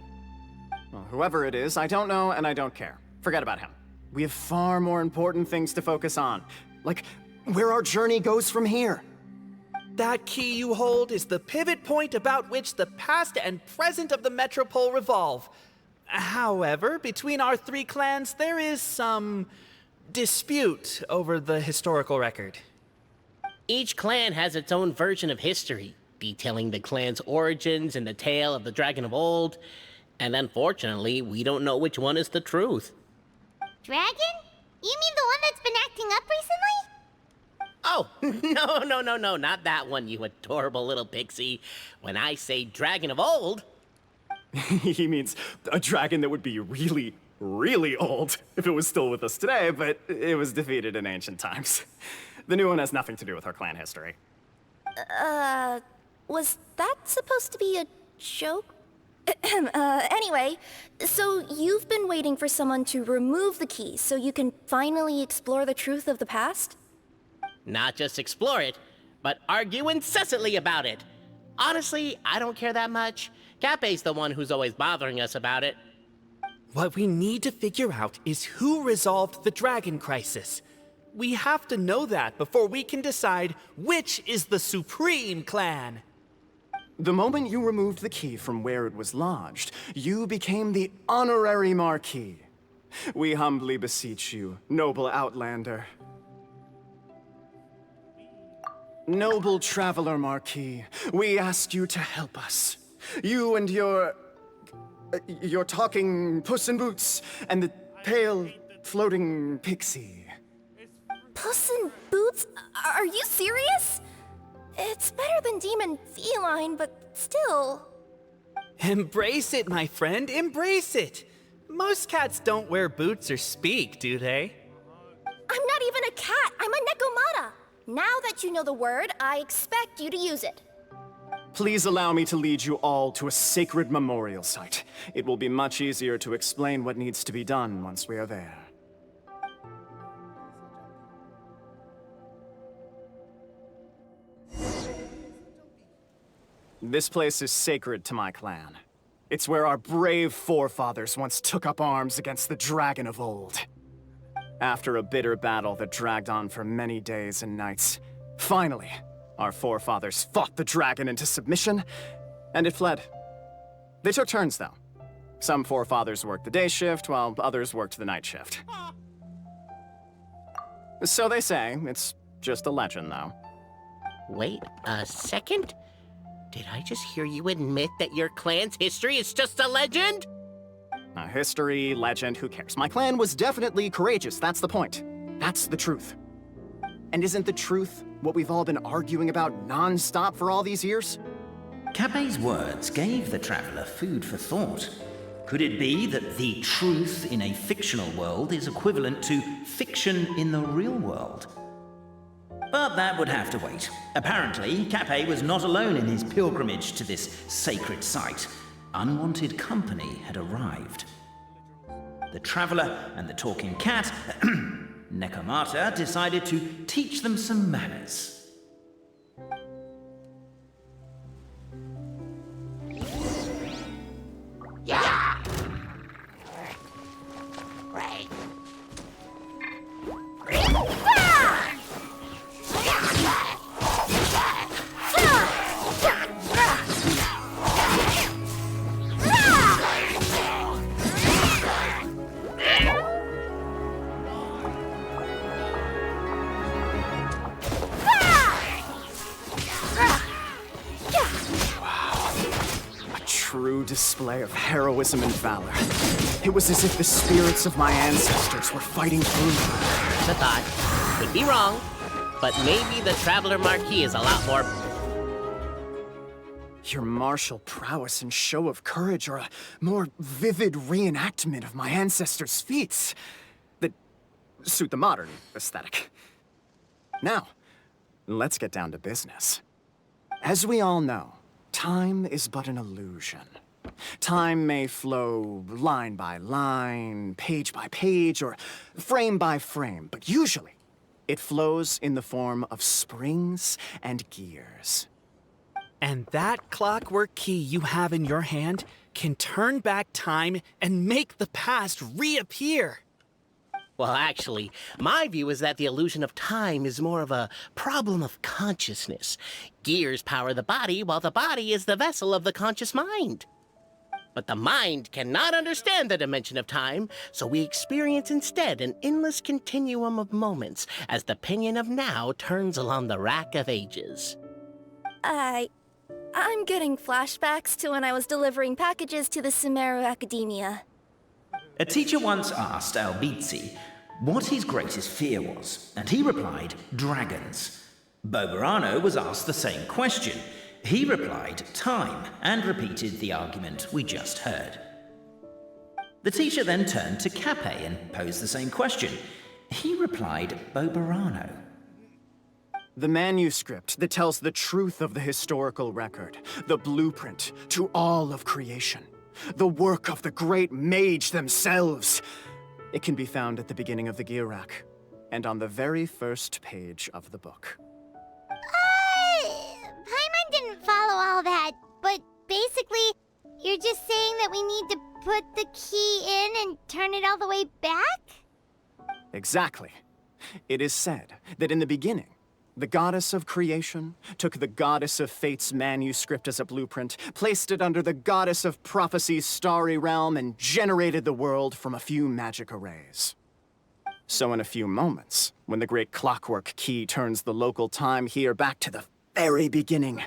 E: Well, whoever it is, I don't know and I don't care. Forget about him. We have far more important things to focus on, like where our journey goes from here.
K: That key you hold is the pivot point about which the past and present of the Metropole revolve. However, between our three clans, there is some dispute over the historical record.
B: Each clan has its own version of history, detailing the clan's origins and the tale of the Dragon of Old. And unfortunately, we don't know which one is the truth.
D: Dragon? You mean the one that's been acting up recently?
B: Oh, no, not that one, you adorable little pixie. When I say Dragon of Old...
E: He means a dragon that would be really, really old if it was still with us today, but it was defeated in ancient times. The new one has nothing to do with our clan history.
C: Was that supposed to be a joke? Anyway, so you've been waiting for someone to remove the key so you can finally explore the truth of the past?
B: Not just explore it, but argue incessantly about it. Honestly, I don't care that much. Cape's the one who's always bothering us about it.
K: What we need to figure out is who resolved the dragon crisis. We have to know that before we can decide which is the supreme clan.
E: The moment you removed the key from where it was lodged, you became the honorary Marquis. We humbly beseech you, noble Outlander. Noble Traveler Marquis, we ask you to help us. You and your talking Puss in Boots and the pale floating pixie.
C: Puss in Boots? Are you serious? It's better than demon feline, but still.
K: Embrace it, my friend, embrace it. Most cats don't wear boots or speak, do they?
C: I'm not even a cat, I'm a Nekomata. Now that you know the word, I expect you to use it.
E: Please allow me to lead you all to a sacred memorial site. It will be much easier to explain what needs to be done once we are there. This place is sacred to my clan. It's where our brave forefathers once took up arms against the Dragon of Old. After a bitter battle that dragged on for many days and nights, finally, our forefathers fought the dragon into submission, and it fled. They took turns, though. Some forefathers worked the day shift, while others worked the night shift. So they say. It's just a legend, though.
B: Wait a second? Did I just hear you admit that your clan's history is just a legend?
E: History, legend, who cares? My clan was definitely courageous, that's the point. That's the truth. And isn't the truth what we've all been arguing about non-stop for all these years?
J: Cape's words gave the traveler food for thought. Could it be that the truth in a fictional world is equivalent to fiction in the real world? But that would have to wait. Apparently, Cape was not alone in his pilgrimage to this sacred site. Unwanted company had arrived. The traveler and the talking cat, Nekomata, decided to teach them some manners.
E: True display of heroism and valor. It was as if the spirits of my ancestors were fighting through me.
B: The thought. Could be wrong, but maybe the Traveler Marquis is a lot more...
E: Your martial prowess and show of courage are a more vivid reenactment of my ancestors' feats that suit the modern aesthetic. Now, let's get down to business. As we all know, time is but an illusion. Time may flow line by line, page by page, or frame by frame, but usually, It flows in the form of springs and gears.
K: And that clockwork key you have in your hand can turn back time and make the past reappear.
B: Well, actually, my view is that the illusion of time is more of a problem of consciousness. Gears power the body, while the body is the vessel of the conscious mind. But the mind cannot understand the dimension of time, so we experience instead an endless continuum of moments as the pinion of now turns along the rack of ages.
C: I'm getting flashbacks to when I was delivering packages to the Sumeru Academia.
J: A teacher once asked Albizzi what his greatest fear was, and he replied, dragons. Boberano was asked the same question. He replied, time, and repeated the argument we just heard. The teacher then turned to Cape and posed the same question. He replied, Boberano.
E: The manuscript that tells the truth of the historical record, the blueprint to all of creation, the work of the great mage themselves. It can be found at the beginning of the gear rack, and on the very first page of the book.
D: Paimon didn't follow all that, but basically, you're just saying that we need to put the key in and turn it all the way back?
E: Exactly. It is said that in the beginning, the goddess of creation took the goddess of fate's manuscript as a blueprint, placed it under the goddess of prophecy's starry realm, and generated the world from a few magic arrays. So in a few moments, when the great clockwork key turns the local time here back to the very beginning,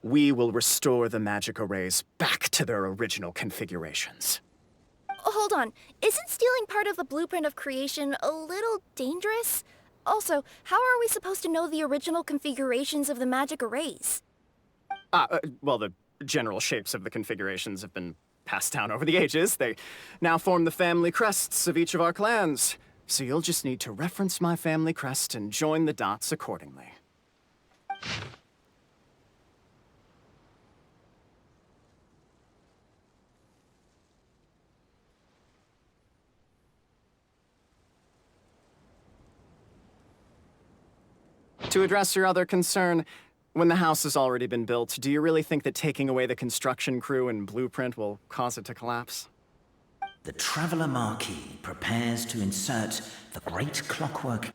E: we will restore the magic arrays back to their original configurations.
C: Hold on, isn't stealing part of the blueprint of creation a little dangerous? Also, how are we supposed to know the original configurations of the magic arrays?
E: Well, the general shapes of the configurations have been passed down over the ages. They now form the family crests of each of our clans. So you'll just need to reference my family crest and join the dots accordingly. To address your other concern, when the house has already been built, do you really think that taking away the construction crew and blueprint will cause it to collapse?
J: The Traveler Marquis prepares to insert the great clockwork.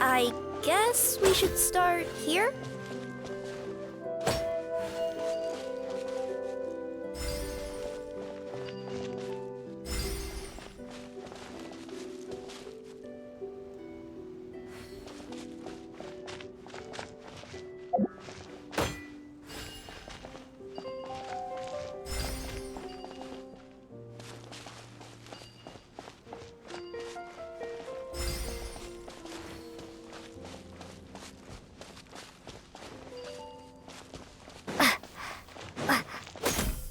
C: I guess we should start here?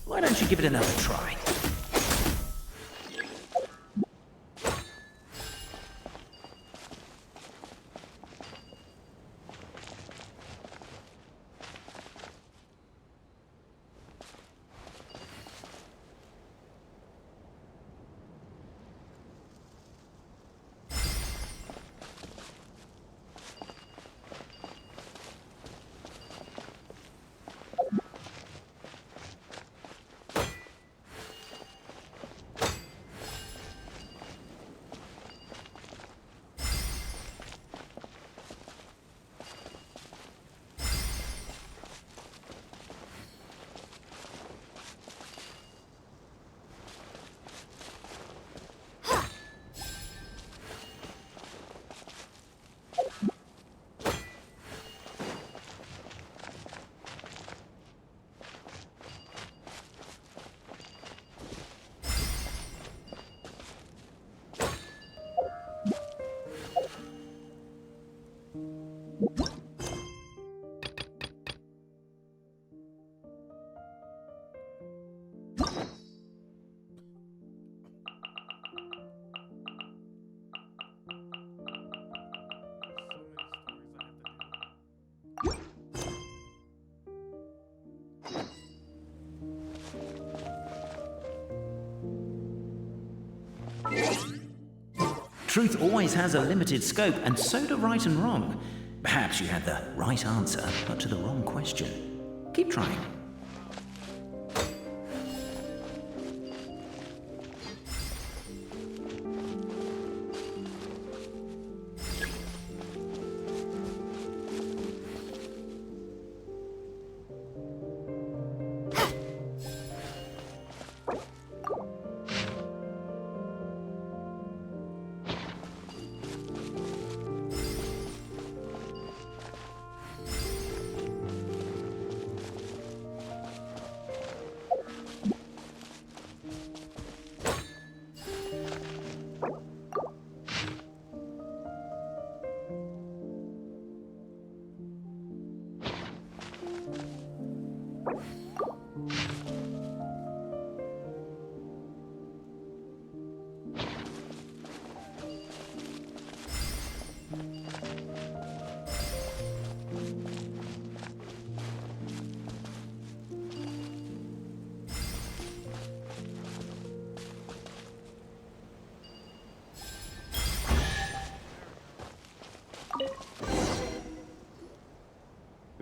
J: Why don't you give it another try? Truth always has a limited scope, and so do right and wrong. Perhaps you had the right answer, but to the wrong question. Keep trying.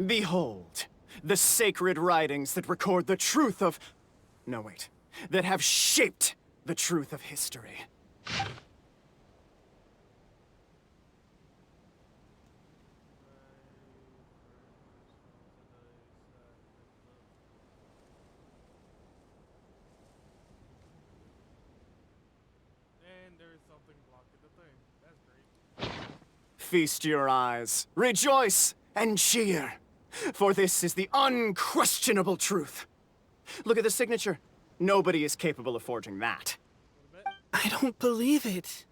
E: Behold, the sacred writings that record the truth of... No, wait. That have shaped the truth of history. Feast your eyes, rejoice, and cheer, for this is the unquestionable truth. Look at the signature. Nobody is capable of forging that.
K: I don't believe it.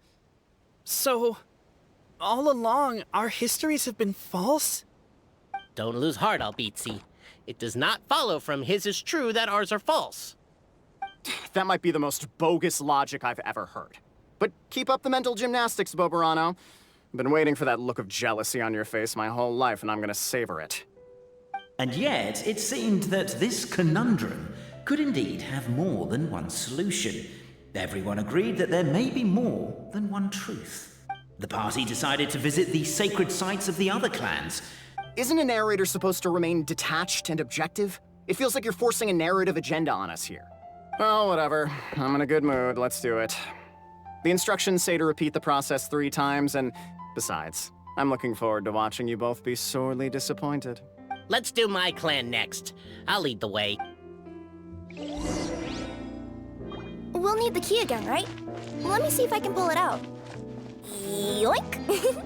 K: So, all along, our histories have been false?
B: Don't lose heart, Albizzi. It does not follow from his is true that ours are false.
E: That might be the most bogus logic I've ever heard. But keep up the mental gymnastics, Boberano. I've been waiting for that look of jealousy on your face my whole life, and I'm gonna savor it.
J: And yet, it seemed that this conundrum could indeed have more than one solution. Everyone agreed that there may be more than one truth. The party decided to visit the sacred sites of the other clans.
E: Isn't a narrator supposed to remain detached and objective? It feels like you're forcing a narrative agenda on us here. Well, whatever. I'm in a good mood. Let's do it. The instructions say to repeat the process 3 times, and besides, I'm looking forward to watching you both be sorely disappointed.
B: Let's do my clan next. I'll lead the way.
C: We'll need the key again, right? Let me see if I can pull it out. Yoink!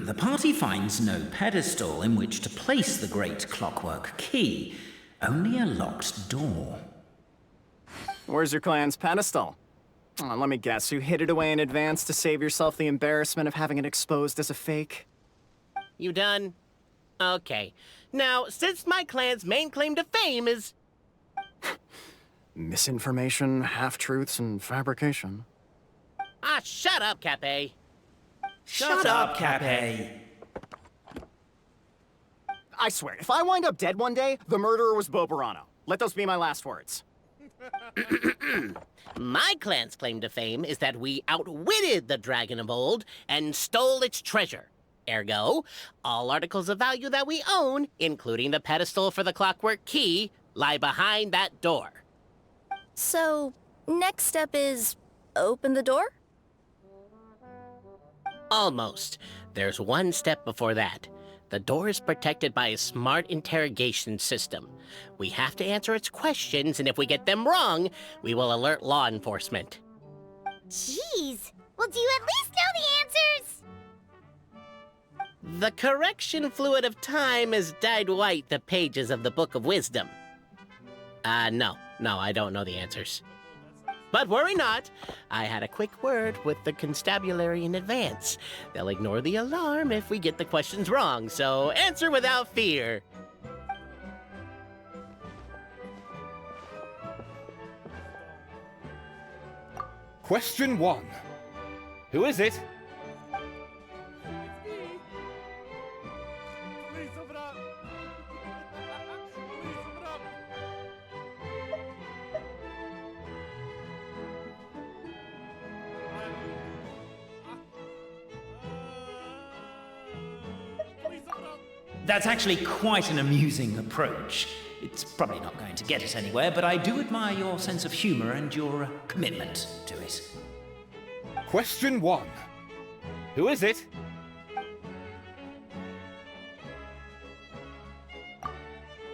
J: The party finds no pedestal in which to place the great clockwork key, only a locked door.
E: Where's your clan's pedestal? Oh, let me guess, you hid it away in advance to save yourself the embarrassment of having it exposed as a fake?
B: You done? Okay. Now, since my clan's main claim to fame is...
E: Misinformation, half-truths, and fabrication.
B: Ah, shut up, Cape.
J: Shut up, Cape.
E: I swear, if I wind up dead one day, the murderer was Bobarano. Let those be my last words.
B: My clan's claim to fame is that we outwitted the Dragon of Old and stole its treasure. Ergo, all articles of value that we own, including the pedestal for the clockwork key, lie behind that door.
C: So, next step is open the door?
B: Almost. There's one step before that. The door is protected by a smart interrogation system. We have to answer its questions, and if we get them wrong, we will alert law enforcement.
D: Jeez. Well, do you at least know the answers?
B: The correction fluid of time has dyed white the pages of the Book of Wisdom. No, I don't know the answers. But worry not, I had a quick word with the constabulary in advance. They'll ignore the alarm if we get the questions wrong, so answer without fear.
I: Question 1. Who is it?
J: That's actually quite an amusing approach. It's probably not going to get us anywhere, but I do admire your sense of humor and your commitment to it.
I: Question 1. Who is it?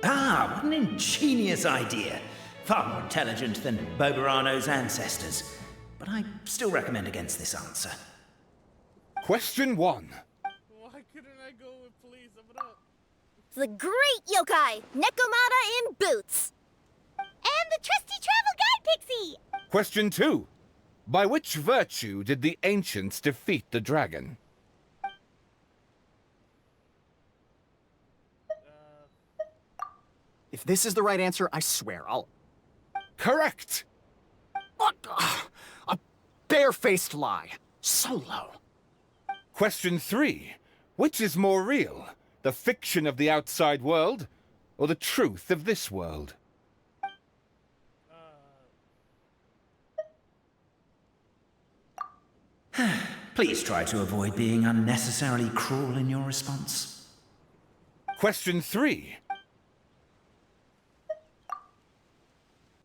J: Ah, what an ingenious idea. Far more intelligent than Bobarano's ancestors. But I still recommend against this answer.
I: Question 1.
F: Why couldn't I go with please sum it up?
C: The great yokai, Nekomata in boots.
D: And the trusty travel guide pixie!
I: Question 2. By which virtue did the ancients defeat the dragon?
E: If this is the right answer, I swear I'll...
I: Correct!
E: A barefaced lie. So low.
I: Question 3. Which is more real? The fiction of the outside world, or the truth of this world?
J: Please try to avoid being unnecessarily cruel in your response.
I: Question 3.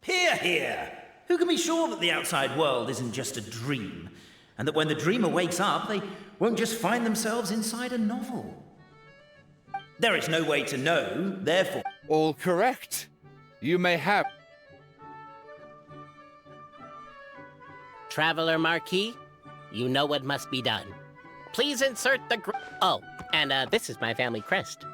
J: Hear, hear! Who can be sure that the outside world isn't just a dream? And that when the dreamer wakes up, they won't just find themselves inside a novel? There is no way to know, therefore...
I: All correct. You may have...
B: Traveler Marquis, you know what must be done. Please insert the Oh, and this is my family crest.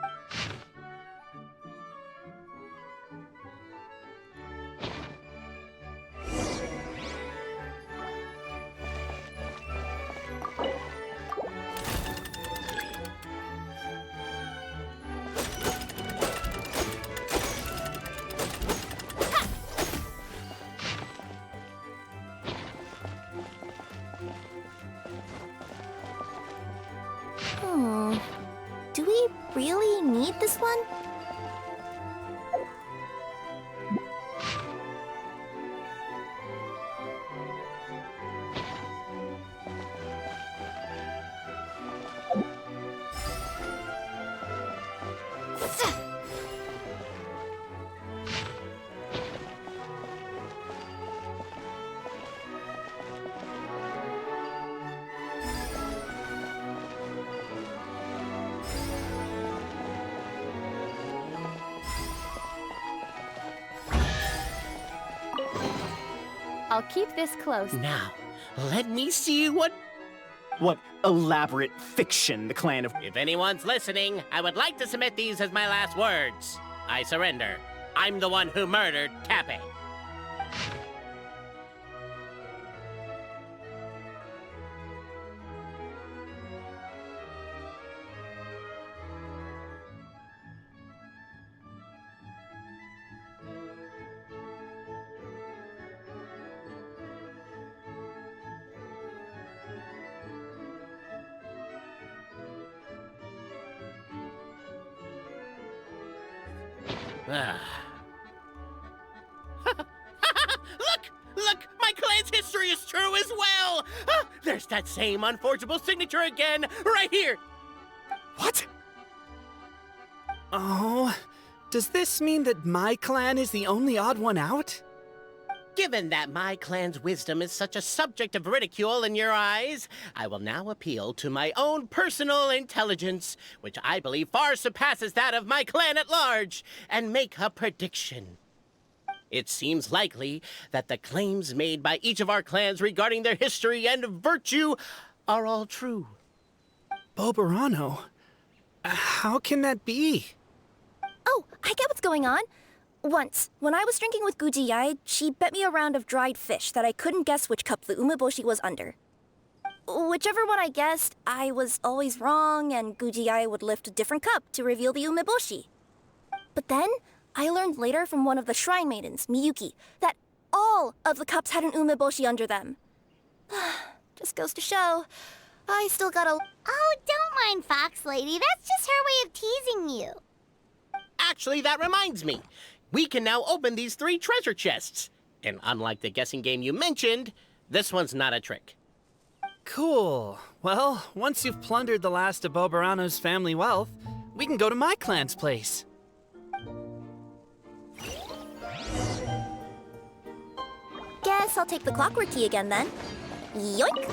C: Do we really need this one?
L: I'll keep this close.
B: Now, let me see what...
E: what elaborate fiction the clan of...
B: If anyone's listening, I would like to submit these as my last words. I surrender. I'm the one who murdered Cappe. Look! My clan's history is true as well! There's that same unforgeable signature again, right here!
E: What?
K: Oh, does this mean that my clan is the only odd one out?
B: Given that my clan's wisdom is such a subject of ridicule in your eyes, I will now appeal to my own personal intelligence, which I believe far surpasses that of my clan at large, and make a prediction. It seems likely that the claims made by each of our clans regarding their history and virtue are all true.
K: Boberano? How can that be?
C: Oh, I get what's going on. Once, when I was drinking with Gujiyai, she bet me a round of dried fish that I couldn't guess which cup the umeboshi was under. Whichever one I guessed, I was always wrong, and Gujiyai would lift a different cup to reveal the umeboshi. But then, I learned later from one of the shrine maidens, Miyuki, that all of the cups had an umeboshi under them. Just goes to show, I still gotta...
D: Oh, don't mind Fox Lady. That's just her way of teasing you.
B: Actually, that reminds me. We can now open these 3 treasure chests. And unlike the guessing game you mentioned, this one's not a trick.
K: Cool. Well, once you've plundered the last of Boberano's family wealth, we can go to my clan's place.
C: Guess I'll take the clockwork key again then. Yoink!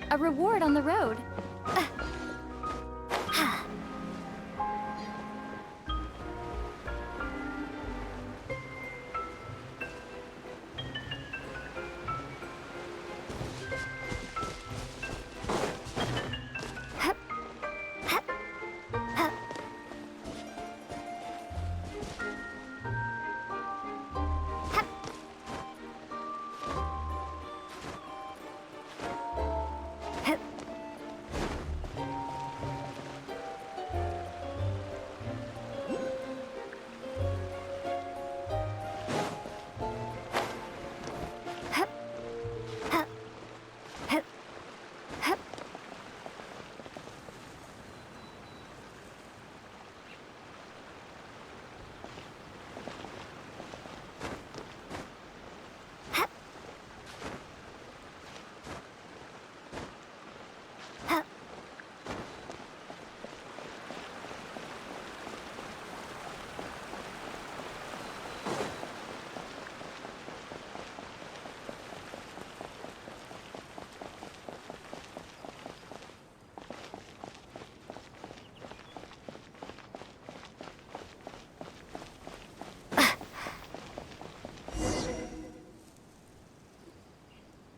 G: A reward on the road.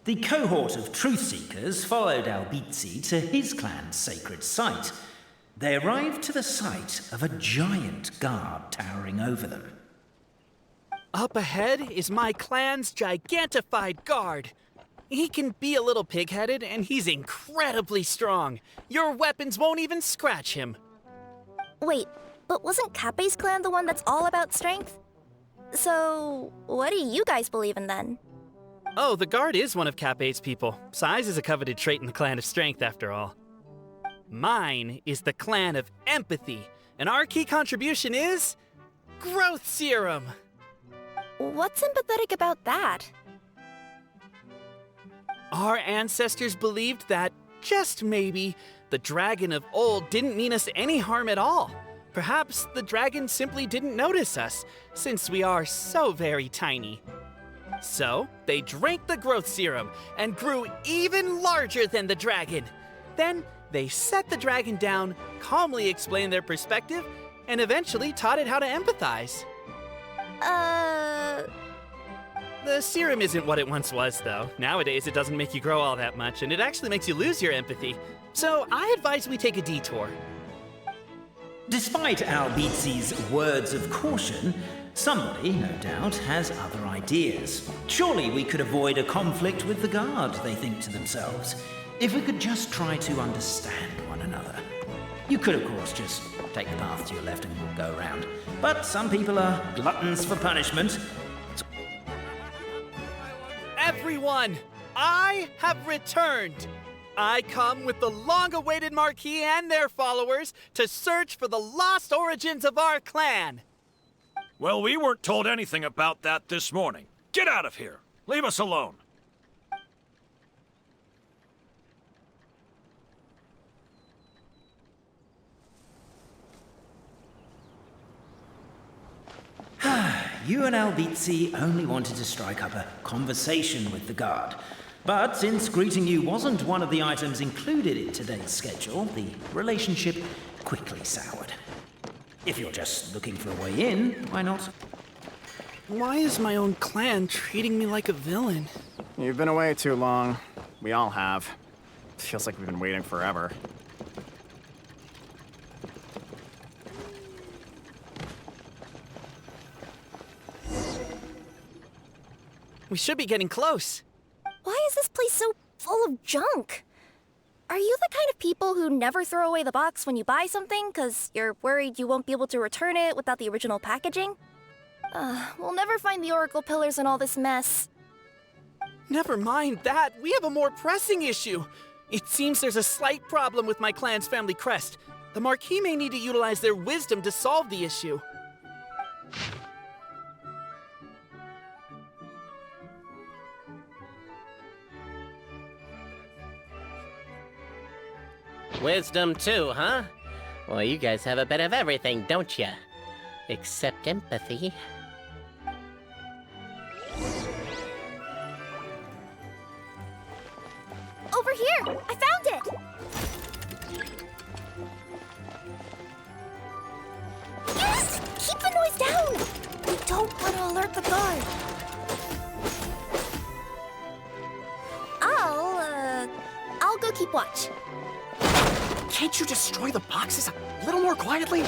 J: The cohort of truth seekers followed Albizzi to his clan's sacred site. They arrived to the site of a giant guard towering over them.
K: Up ahead is my clan's gigantified guard. He can be a little pig-headed, and he's incredibly strong. Your weapons won't even scratch him.
C: Wait, but wasn't Cappe's clan the one that's all about strength? So, what do you guys believe in then?
K: Oh, the guard is one of Cappe's people. Size is a coveted trait in the clan of strength, after all. Mine is the clan of empathy, and our key contribution is... growth serum!
C: What's sympathetic about that?
K: Our ancestors believed that, just maybe, the dragon of old didn't mean us any harm at all. Perhaps the dragon simply didn't notice us, since we are so very tiny. So, they drank the growth serum and grew even larger than the dragon. Then, they set the dragon down, calmly explained their perspective, and eventually taught it how to empathize. The serum isn't what it once was, though. Nowadays, it doesn't make you grow all that much, and it actually makes you lose your empathy. So, I advise we take a detour.
J: Despite Albizzi's words of caution, somebody, no doubt, has other ideas. Surely we could avoid a conflict with the guard, they think to themselves, if we could just try to understand one another. You could, of course, just take the path to your left and go around. But some people are gluttons for punishment.
K: Everyone, I have returned. I come with the long-awaited Marquis and their followers to search for the lost origins of our clan.
L: Well, we weren't told anything about that this morning. Get out of here. Leave us alone.
J: You and Albizzi only wanted to strike up a conversation with the guard. But since greeting you wasn't one of the items included in today's schedule, the relationship quickly soured. If you're just looking for a way in, why not?
K: Why is my own clan treating me like a villain?
E: You've been away too long. We all have. Feels like we've been waiting forever.
K: We should be getting close.
C: Why is this place so full of junk? Are you the kind of people who never throw away the box when you buy something because you're worried you won't be able to return it without the original packaging? We'll never find the Oracle Pillars in all this mess.
K: Never mind that. We have a more pressing issue. It seems there's a slight problem with my clan's family crest. The Marquis may need to utilize their wisdom to solve the issue.
B: Wisdom too, huh? Well, you guys have a bit of everything, don't you? Except empathy.
C: Over here! I found it! Yes! Keep the noise down! We don't want to alert the guard. I'll go keep watch.
E: Can't you destroy the boxes a little more quietly?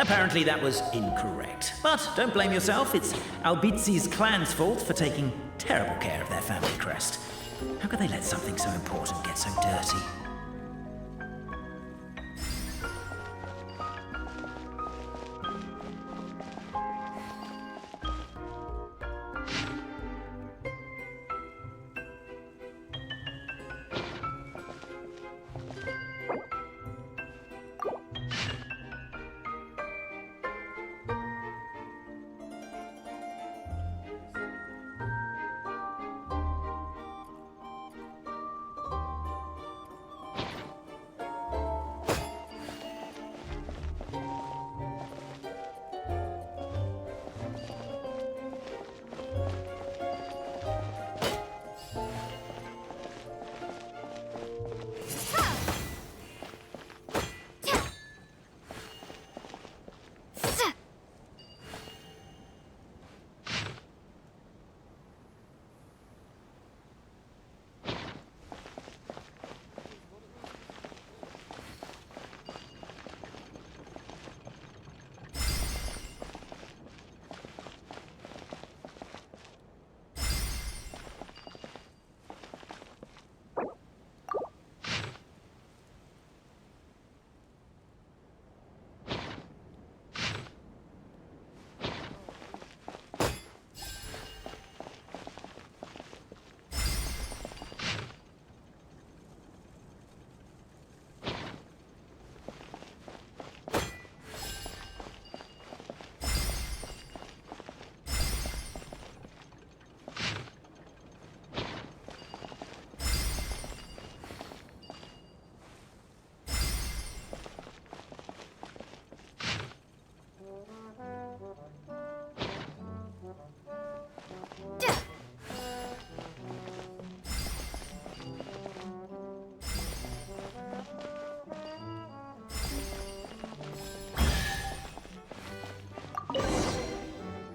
J: Apparently that was incorrect. But don't blame yourself, it's Albizi's clan's fault for taking terrible care of their family crest. How could they let something so important get so dirty?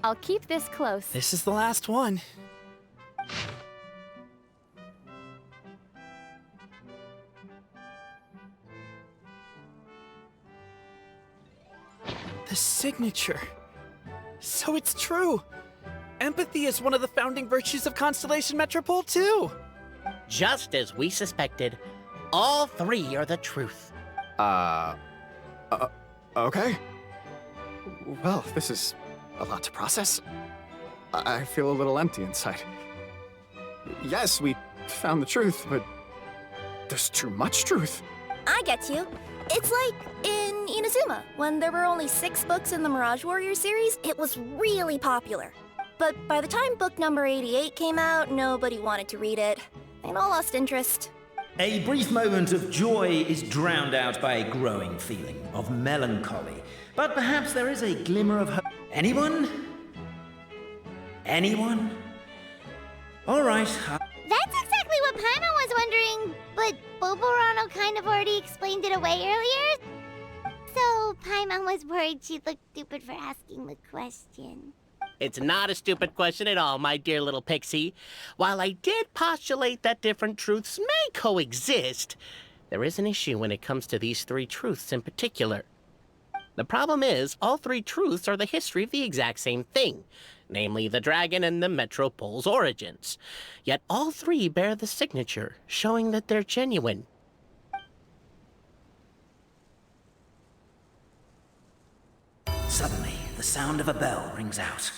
M: I'll keep this close.
K: This is the last one. The signature. So it's true. Empathy is one of the founding virtues of Constellation Metropole, too.
B: Just as we suspected, all three are the truth.
E: Okay. Well, this is a lot to process. I feel a little empty inside. Yes, we found the truth, but there's too much truth.
C: I get you. It's like in Inazuma, when there were only 6 books in the Mirage Warrior series, it was really popular. But by the time book number 88 came out, nobody wanted to read it. They all lost interest.
J: A brief moment of joy is drowned out by a growing feeling of melancholy. But perhaps there is a glimmer of hope. Anyone? Anyone? All right.
D: That's exactly what Paimon was wondering, but Boborano kind of already explained it away earlier. So Paimon was worried she'd look stupid for asking the question.
B: It's not a stupid question at all, my dear little pixie. While I did postulate that different truths may coexist, there is an issue when it comes to these 3 truths in particular. The problem is, all 3 truths are the history of the exact same thing, namely the dragon and the Metropole's origins. Yet all 3 bear the signature, showing that they're genuine.
J: Suddenly, the sound of a bell rings out.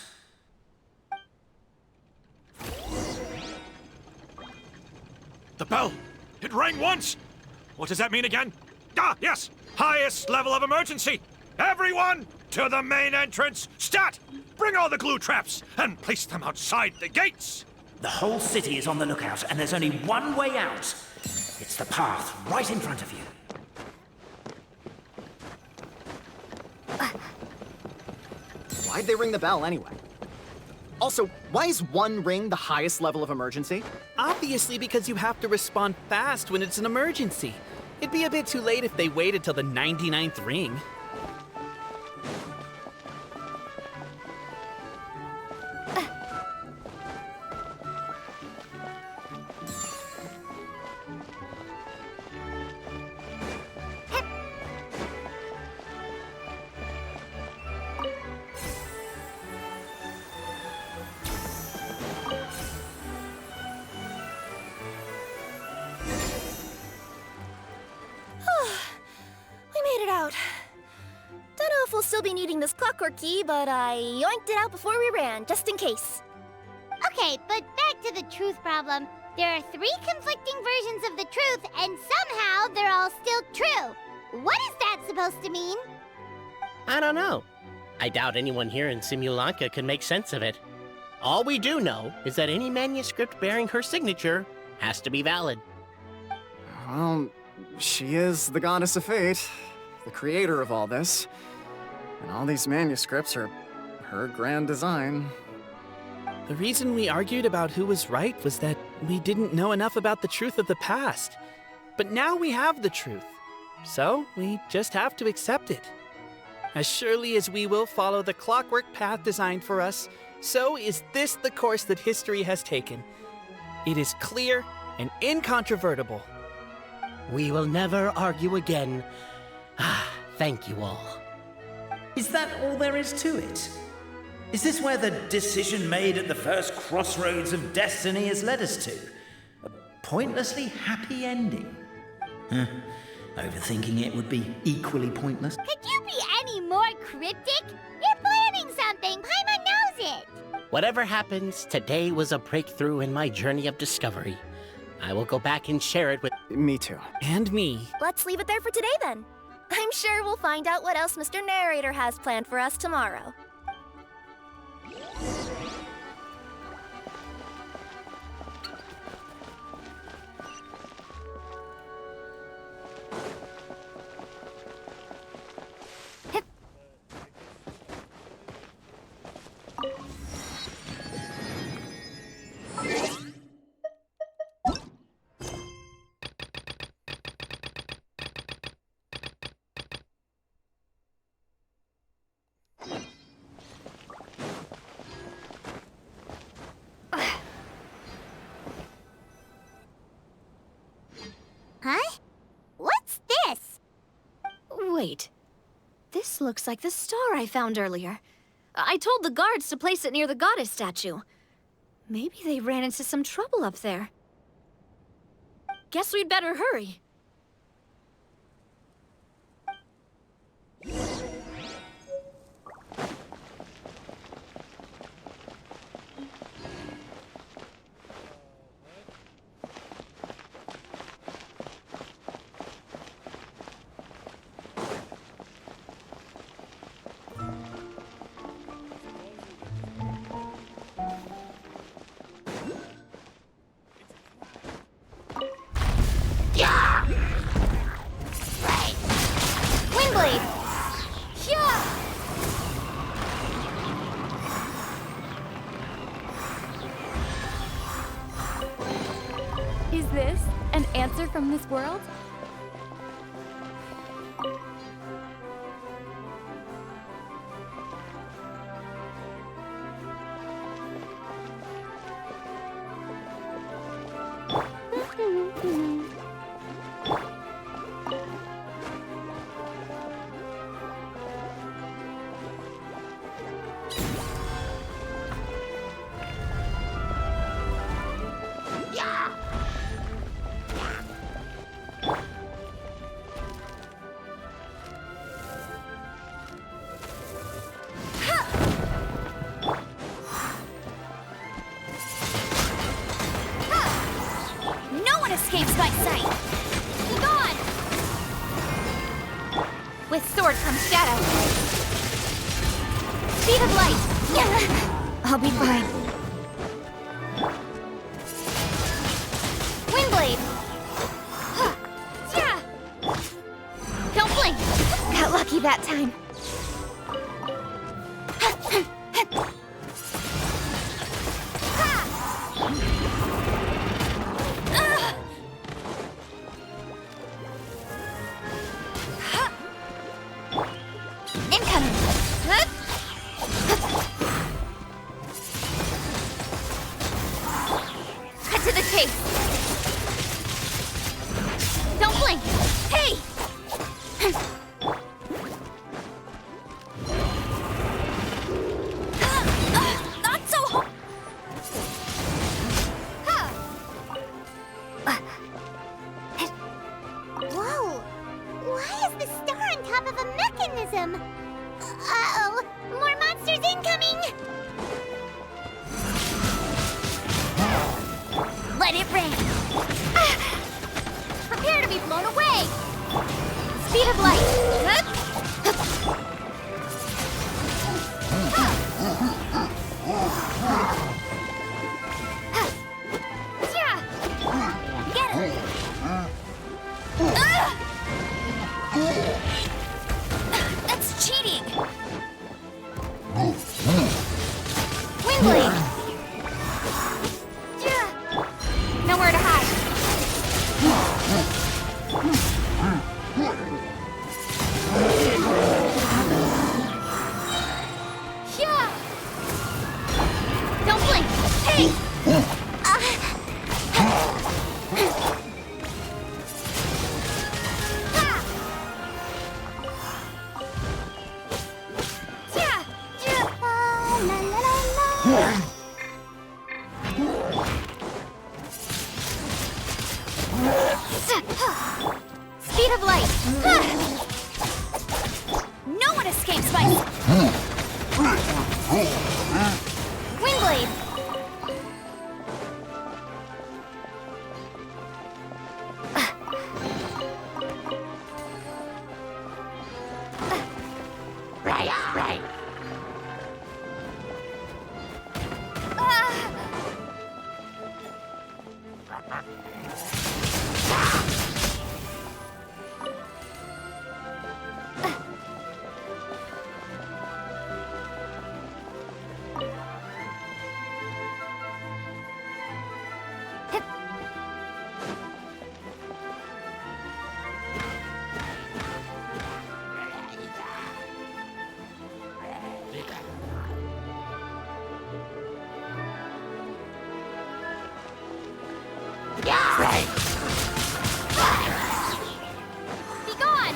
L: The bell! It rang once! What does that mean again? Ah, yes! Highest level of emergency! Everyone, to the main entrance! Stat! Bring all the glue traps and place them outside the gates!
J: The whole city is on the lookout, and there's only one way out. It's the path right in front of you.
E: Why'd they ring the bell anyway? Also, why is 1 ring the highest level of emergency?
K: Obviously because you have to respond fast when it's an emergency. It'd be a bit too late if they waited till the 99th ring.
C: still be needing this clockwork key, but I yoinked it out before we ran, just in case.
D: Okay, but back to the truth problem. There are 3 conflicting versions of the truth, and somehow they're all still true. What is that supposed to mean?
B: I don't know. I doubt anyone here in Simulanka can make sense of it. All we do know is that any manuscript bearing her signature has to be valid.
E: Well, she is the goddess of fate, the creator of all this. And all these manuscripts are her grand design.
K: The reason we argued about who was right was that we didn't know enough about the truth of the past. But now we have the truth, so we just have to accept it. As surely as we will follow the clockwork path designed for us, so is this the course that history has taken. It is clear and incontrovertible.
B: We will never argue again. Thank you all.
J: Is that all there is to it? Is this where the decision made at the first crossroads of destiny has led us to? A pointlessly happy ending? Overthinking it would be equally pointless.
D: Could you be any more cryptic? You're planning something. Paimon knows it.
B: Whatever happens, today was a breakthrough in my journey of discovery. I will go back and share it with...
E: Me too.
K: And me.
C: Let's leave it there for today, then. I'm sure we'll find out what else Mr. Narrator has planned for us tomorrow.
D: Huh? What's this?
H: Wait. This looks like the star I found earlier. I told the guards to place it near the goddess statue. Maybe they ran into some trouble up there. Guess we'd better hurry.
D: Windblade! Yeah!
M: Is this an answer from this world?
G: escapes my sight. Be gone! With sword comes shadow. Speed of light. I'll be fine. Windblade. Don't blink. Got lucky that time. Incoming. Cut to the chase. Don't blink. Hey! Not so hard.
D: Whoa! Why is the star on top of a mechanism? Speed of light.
G: Get it! That's cheating!
D: Windblade. Nowhere to hide. Don't blink. Hey! Speed of light.
G: No one escapes my...
D: Windblade. Right.
G: Be gone!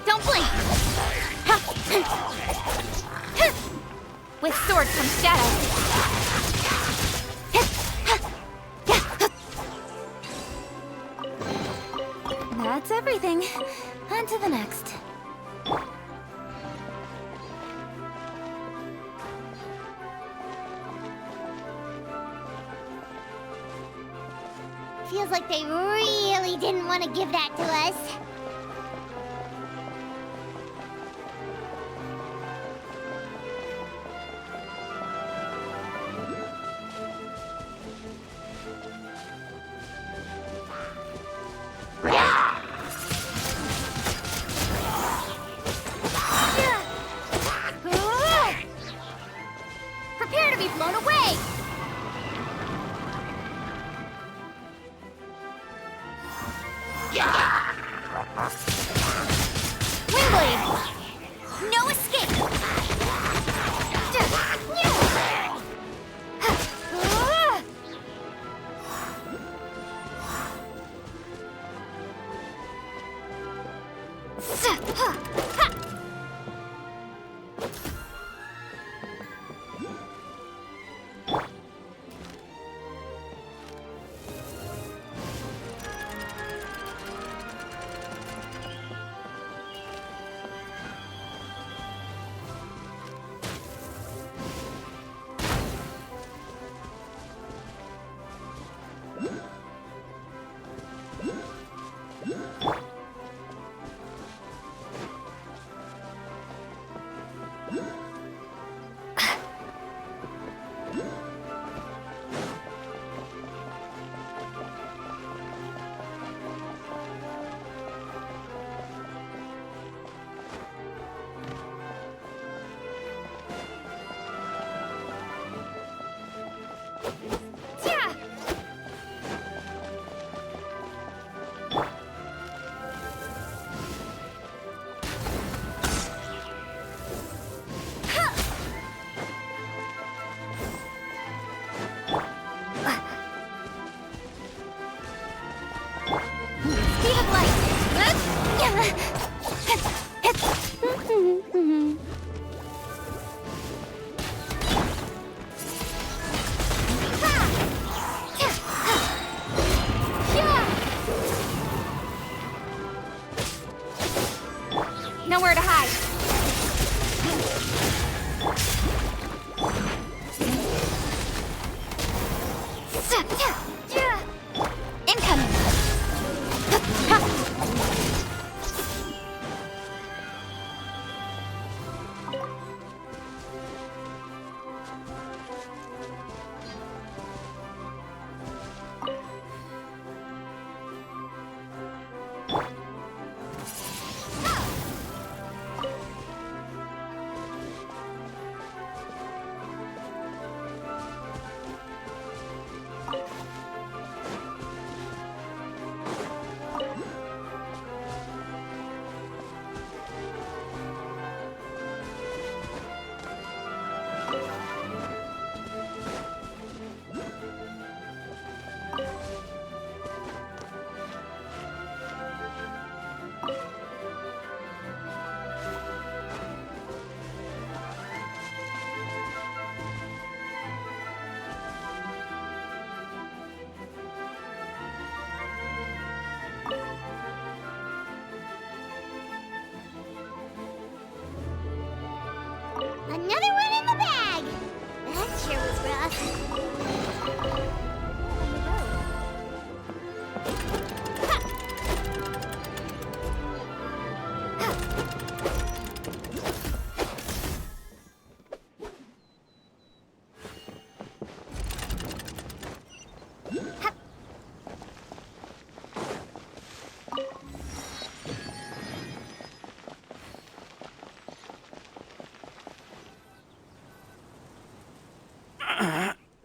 D: Don't blink.
G: With sword comes shadow. That's everything. On to the next.
D: Feels like they really didn't want to give that to us.
G: Prepare to be blown away!
D: Windblade.
G: No escape!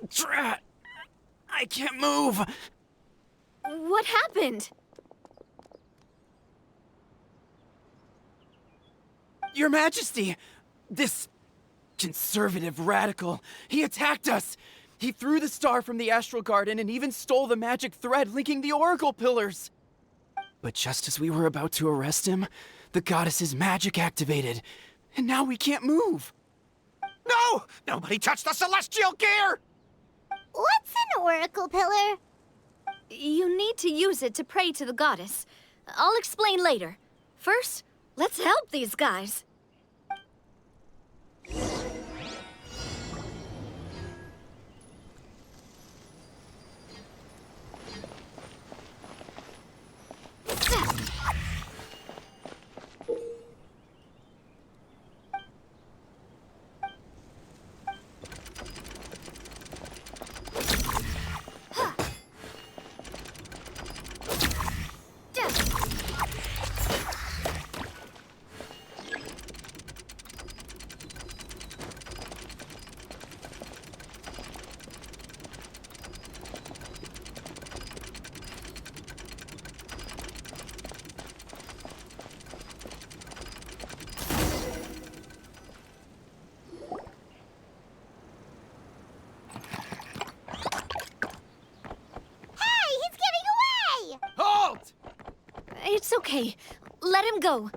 E: Drat! I can't move!
H: What happened?
E: Your Majesty! This conservative radical, he attacked us! He threw the star from the Astral Garden and even stole the magic thread linking the Oracle Pillars! But just as we were about to arrest him, the goddess's magic activated, and now we can't move!
L: No! Nobody touch the celestial gear!
D: What's an oracle pillar?
H: You need to use it to pray to the goddess. I'll explain later. First, let's help these guys. It's okay. Let him go.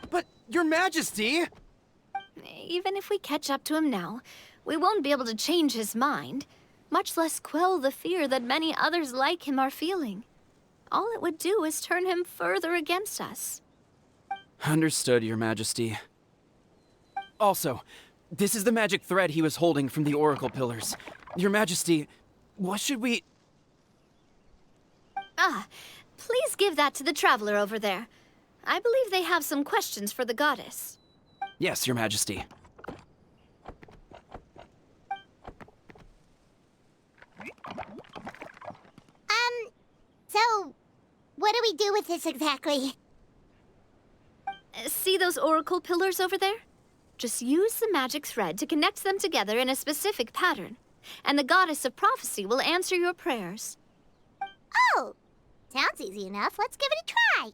E: But, Your Majesty!
H: Even if we catch up to him now, we won't be able to change his mind, much less quell the fear that many others like him are feeling. All it would do is turn him further against us.
E: Understood, Your Majesty. Also, this is the magic thread he was holding from the Oracle Pillars. Your Majesty, what should we...
H: Please give that to the traveler over there. I believe they have some questions for the goddess.
E: Yes, Your Majesty.
D: So, what do we do with this exactly?
H: See those oracle pillars over there? Just use the magic thread to connect them together in a specific pattern, and the goddess of prophecy will answer your prayers.
D: Oh! Sounds easy enough. Let's give it a try.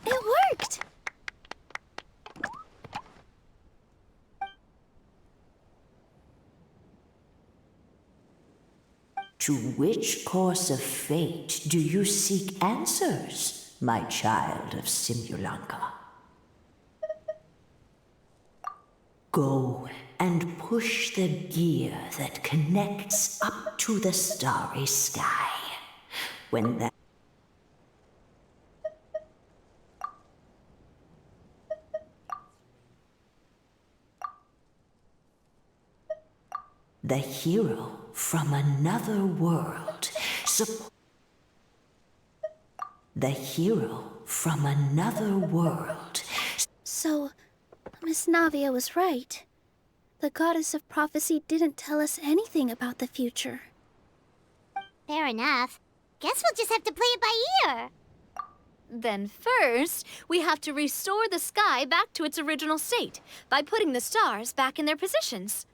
H: It worked!
N: To which course of fate do you seek answers, my child of Simulanka? Go and push the gear that connects up to the starry sky. When that the hero from another world. The hero from another world.
G: So, Miss Navia was right. The goddess of prophecy didn't tell us anything about the future.
D: Fair enough. Guess we'll just have to play it by ear.
H: Then first, we have to restore the sky back to its original state by putting the stars back in their positions.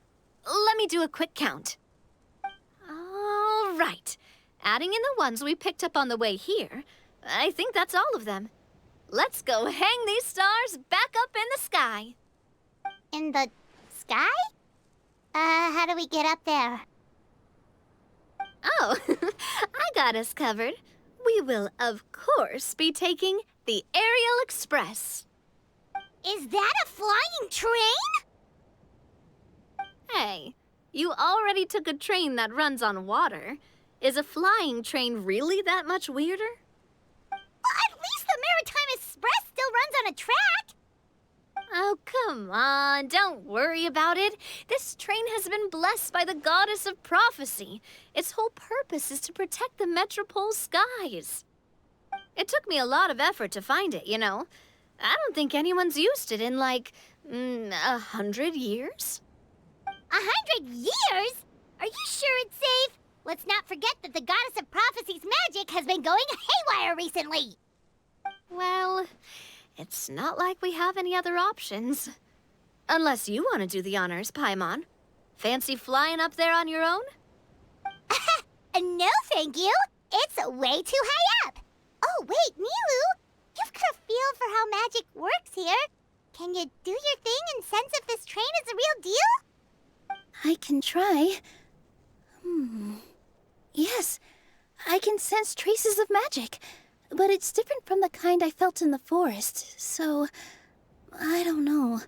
H: Let me do a quick count. All right. Adding in the ones we picked up on the way here, I think that's all of them. Let's go hang these stars back up in the sky.
D: In the sky? How do we get up there?
H: Oh, I got us covered. We will, of course, be taking the Aerial Express.
D: Is that a flying train?
H: Hey, you already took a train that runs on water. Is a flying train really that much weirder?
D: Well, at least the Maritime Express still runs on a track.
H: Oh, come on, don't worry about it. This train has been blessed by the goddess of prophecy. Its whole purpose is to protect the Metropole skies. It took me a lot of effort to find it, you know. I don't think anyone's used it in, like, 100 years?
D: 100 years? Are you sure it's safe? Let's not forget that the goddess of prophecy's magic has been going haywire recently.
H: Well, it's not like we have any other options. Unless you want to do the honors, Paimon. Fancy flying up there on your own?
D: No, thank you. It's way too high up. Oh, wait, Nilu. You've got a feel for how magic works here. Can you do your thing and sense if this train is a real deal?
G: I can try. Yes, I can sense traces of magic, but it's different from the kind I felt in the forest, so I don't know.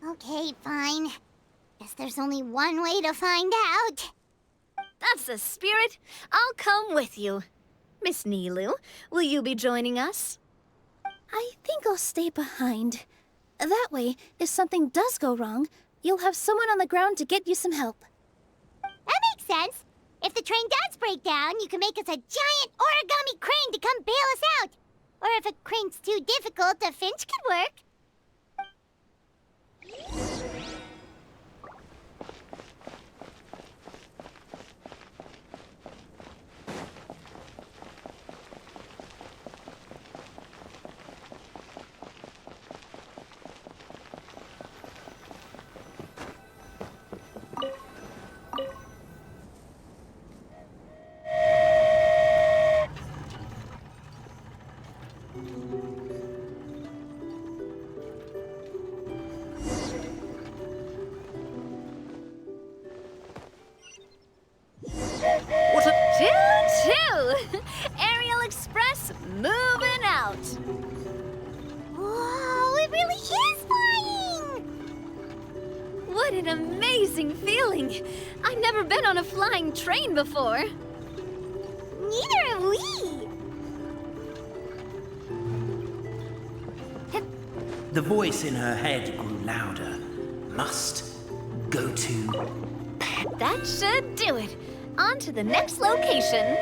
D: Okay, fine. Guess there's only one way to find out.
H: That's the spirit. I'll come with you. Miss Nilu, will you be joining us?
G: I think I'll stay behind. That way, if something does go wrong, you'll have someone on the ground to get you some help.
D: That makes sense. If the train does break down, you can make us a giant origami crane to come bail us out. Or if a crane's too difficult, a finch could work.
H: Choo-choo! Aerial Express moving out.
D: Whoa, it really is flying!
H: What an amazing feeling. I've never been on a flying train before.
D: Neither have we.
J: The voice in her head grew louder. Must go to.
H: That should do it. On to the next location.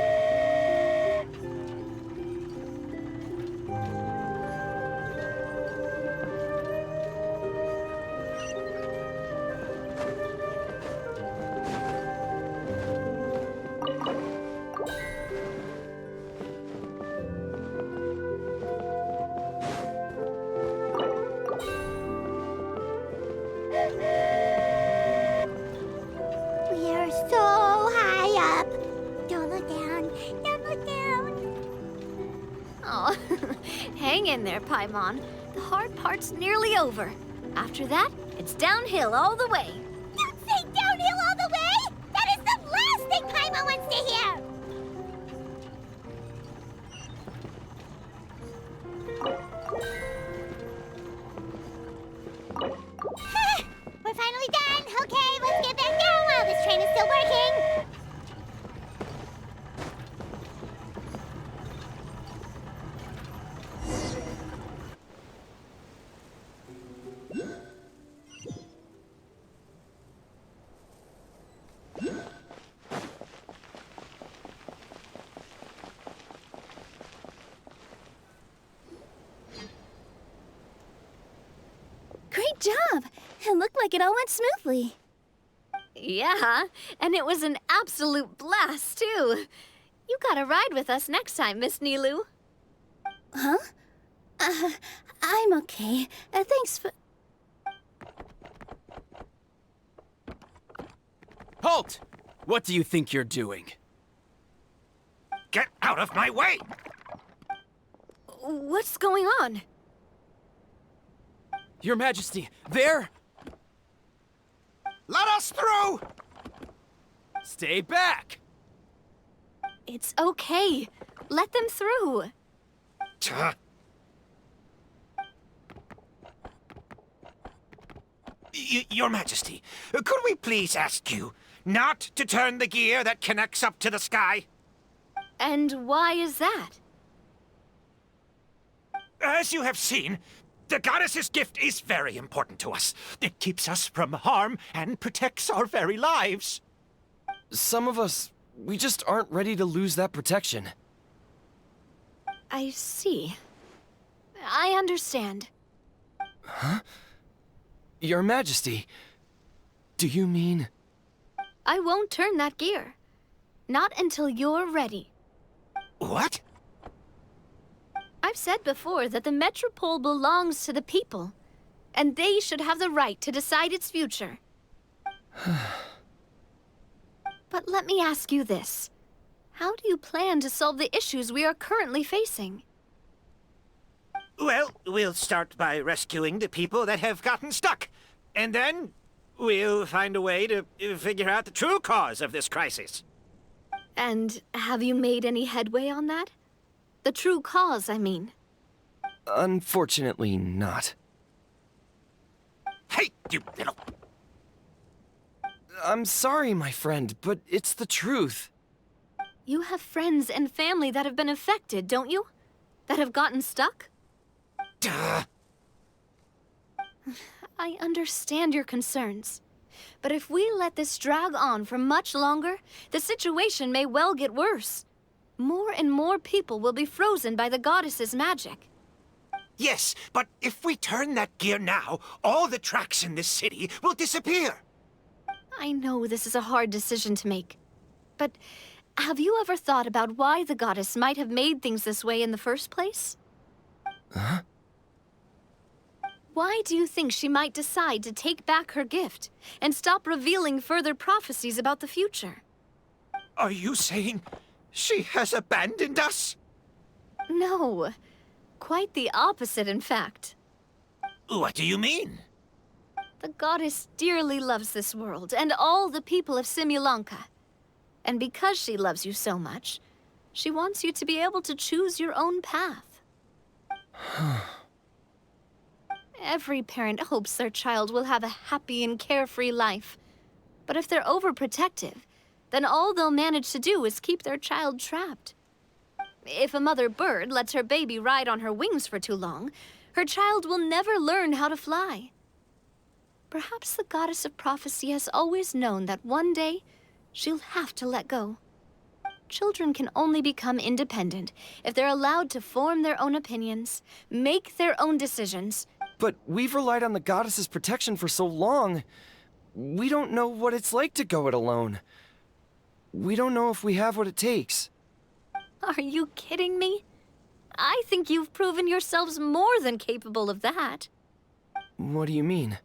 D: We're so high up. Don't look down. Don't look down.
H: Oh, hang in there, Paimon. The hard part's nearly over. After that, it's downhill all the way.
D: Don't say downhill all the way! That is the last thing Paimon wants to hear! We're finally done! Okay, let's get back down while this train is still working!
G: Great job! It looked like it all went smoothly.
H: Yeah, and it was an absolute blast, too. You gotta ride with us next time, Miss Nilu.
G: Huh? I'm okay. Thanks for...
O: Halt! What do you think you're doing?
L: Get out of my way!
H: What's going on?
O: Your Majesty, there!
L: Let us through!
O: Stay back!
H: It's okay. Let them through.
L: Your Majesty, could we please ask you not to turn the gear that connects up to the sky?
H: And why is that?
L: As you have seen, the goddess's gift is very important to us. It keeps us from harm and protects our very lives.
O: Some of us, we just aren't ready to lose that protection.
H: I see. I understand.
O: Huh? Your Majesty, do you mean...
H: I won't turn that gear. Not until you're ready.
L: What?
H: I've said before that the Metropole belongs to the people, and they should have the right to decide its future. But let me ask you this. How do you plan to solve the issues we are currently facing?
L: Well, we'll start by rescuing the people that have gotten stuck. And then we'll find a way to figure out the true cause of this crisis.
H: And have you made any headway on that? The true cause, I mean.
O: Unfortunately not.
L: Hey, you little...
O: I'm sorry, my friend, but it's the truth.
H: You have friends and family that have been affected, don't you? That have gotten stuck?
L: Duh.
H: I understand your concerns. But if we let this drag on for much longer, the situation may well get worse. More and more people will be frozen by the goddess's magic.
L: Yes, but if we turn that gear now, all the tracks in this city will disappear.
H: I know this is a hard decision to make. But have you ever thought about why the goddess might have made things this way in the first place?
O: Huh?
H: Why do you think she might decide to take back her gift and stop revealing further prophecies about the future?
L: Are you saying she has abandoned us?
H: No. Quite the opposite, in fact.
L: What do you mean?
H: The goddess dearly loves this world and all the people of Simulanka. And because she loves you so much, she wants you to be able to choose your own path. Every parent hopes their child will have a happy and carefree life. But if they're overprotective, then all they'll manage to do is keep their child trapped. If a mother bird lets her baby ride on her wings for too long, her child will never learn how to fly. Perhaps the goddess of prophecy has always known that one day she'll have to let go. Children can only become independent if they're allowed to form their own opinions, make their own decisions.
O: But we've relied on the goddess's protection for so long. We don't know what it's like to go it alone. We don't know if we have what it takes.
H: Are you kidding me? I think you've proven yourselves more than capable of that.
O: What do you mean?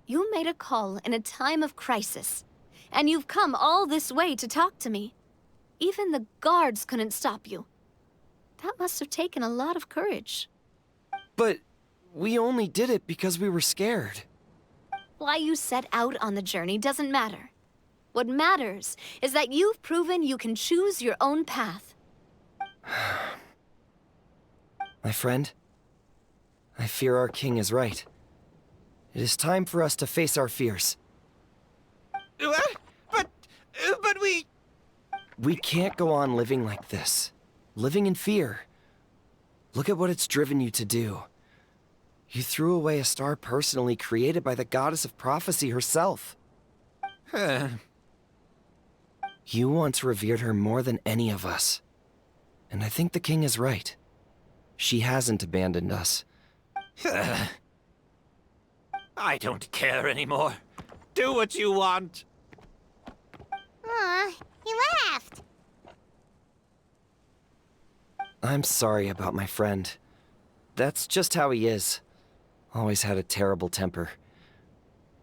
H: You made a call in a time of crisis, and you've come all this way to talk to me. Even the guards couldn't stop you. That must have taken a lot of courage.
O: But we only did it because we were scared.
H: Why you set out on the journey doesn't matter. What matters is that you've proven you can choose your own path.
O: My friend, I fear our king is right. It is time for us to face our fears.
L: What? But we...
O: We can't go on living like this. Living in fear. Look at what it's driven you to do. You threw away a star personally created by the goddess of prophecy herself. You once revered her more than any of us. And I think the king is right. She hasn't abandoned us.
L: I don't care anymore. Do what you want.
D: Aw, he laughed.
O: I'm sorry about my friend. That's just how he is. Always had a terrible temper.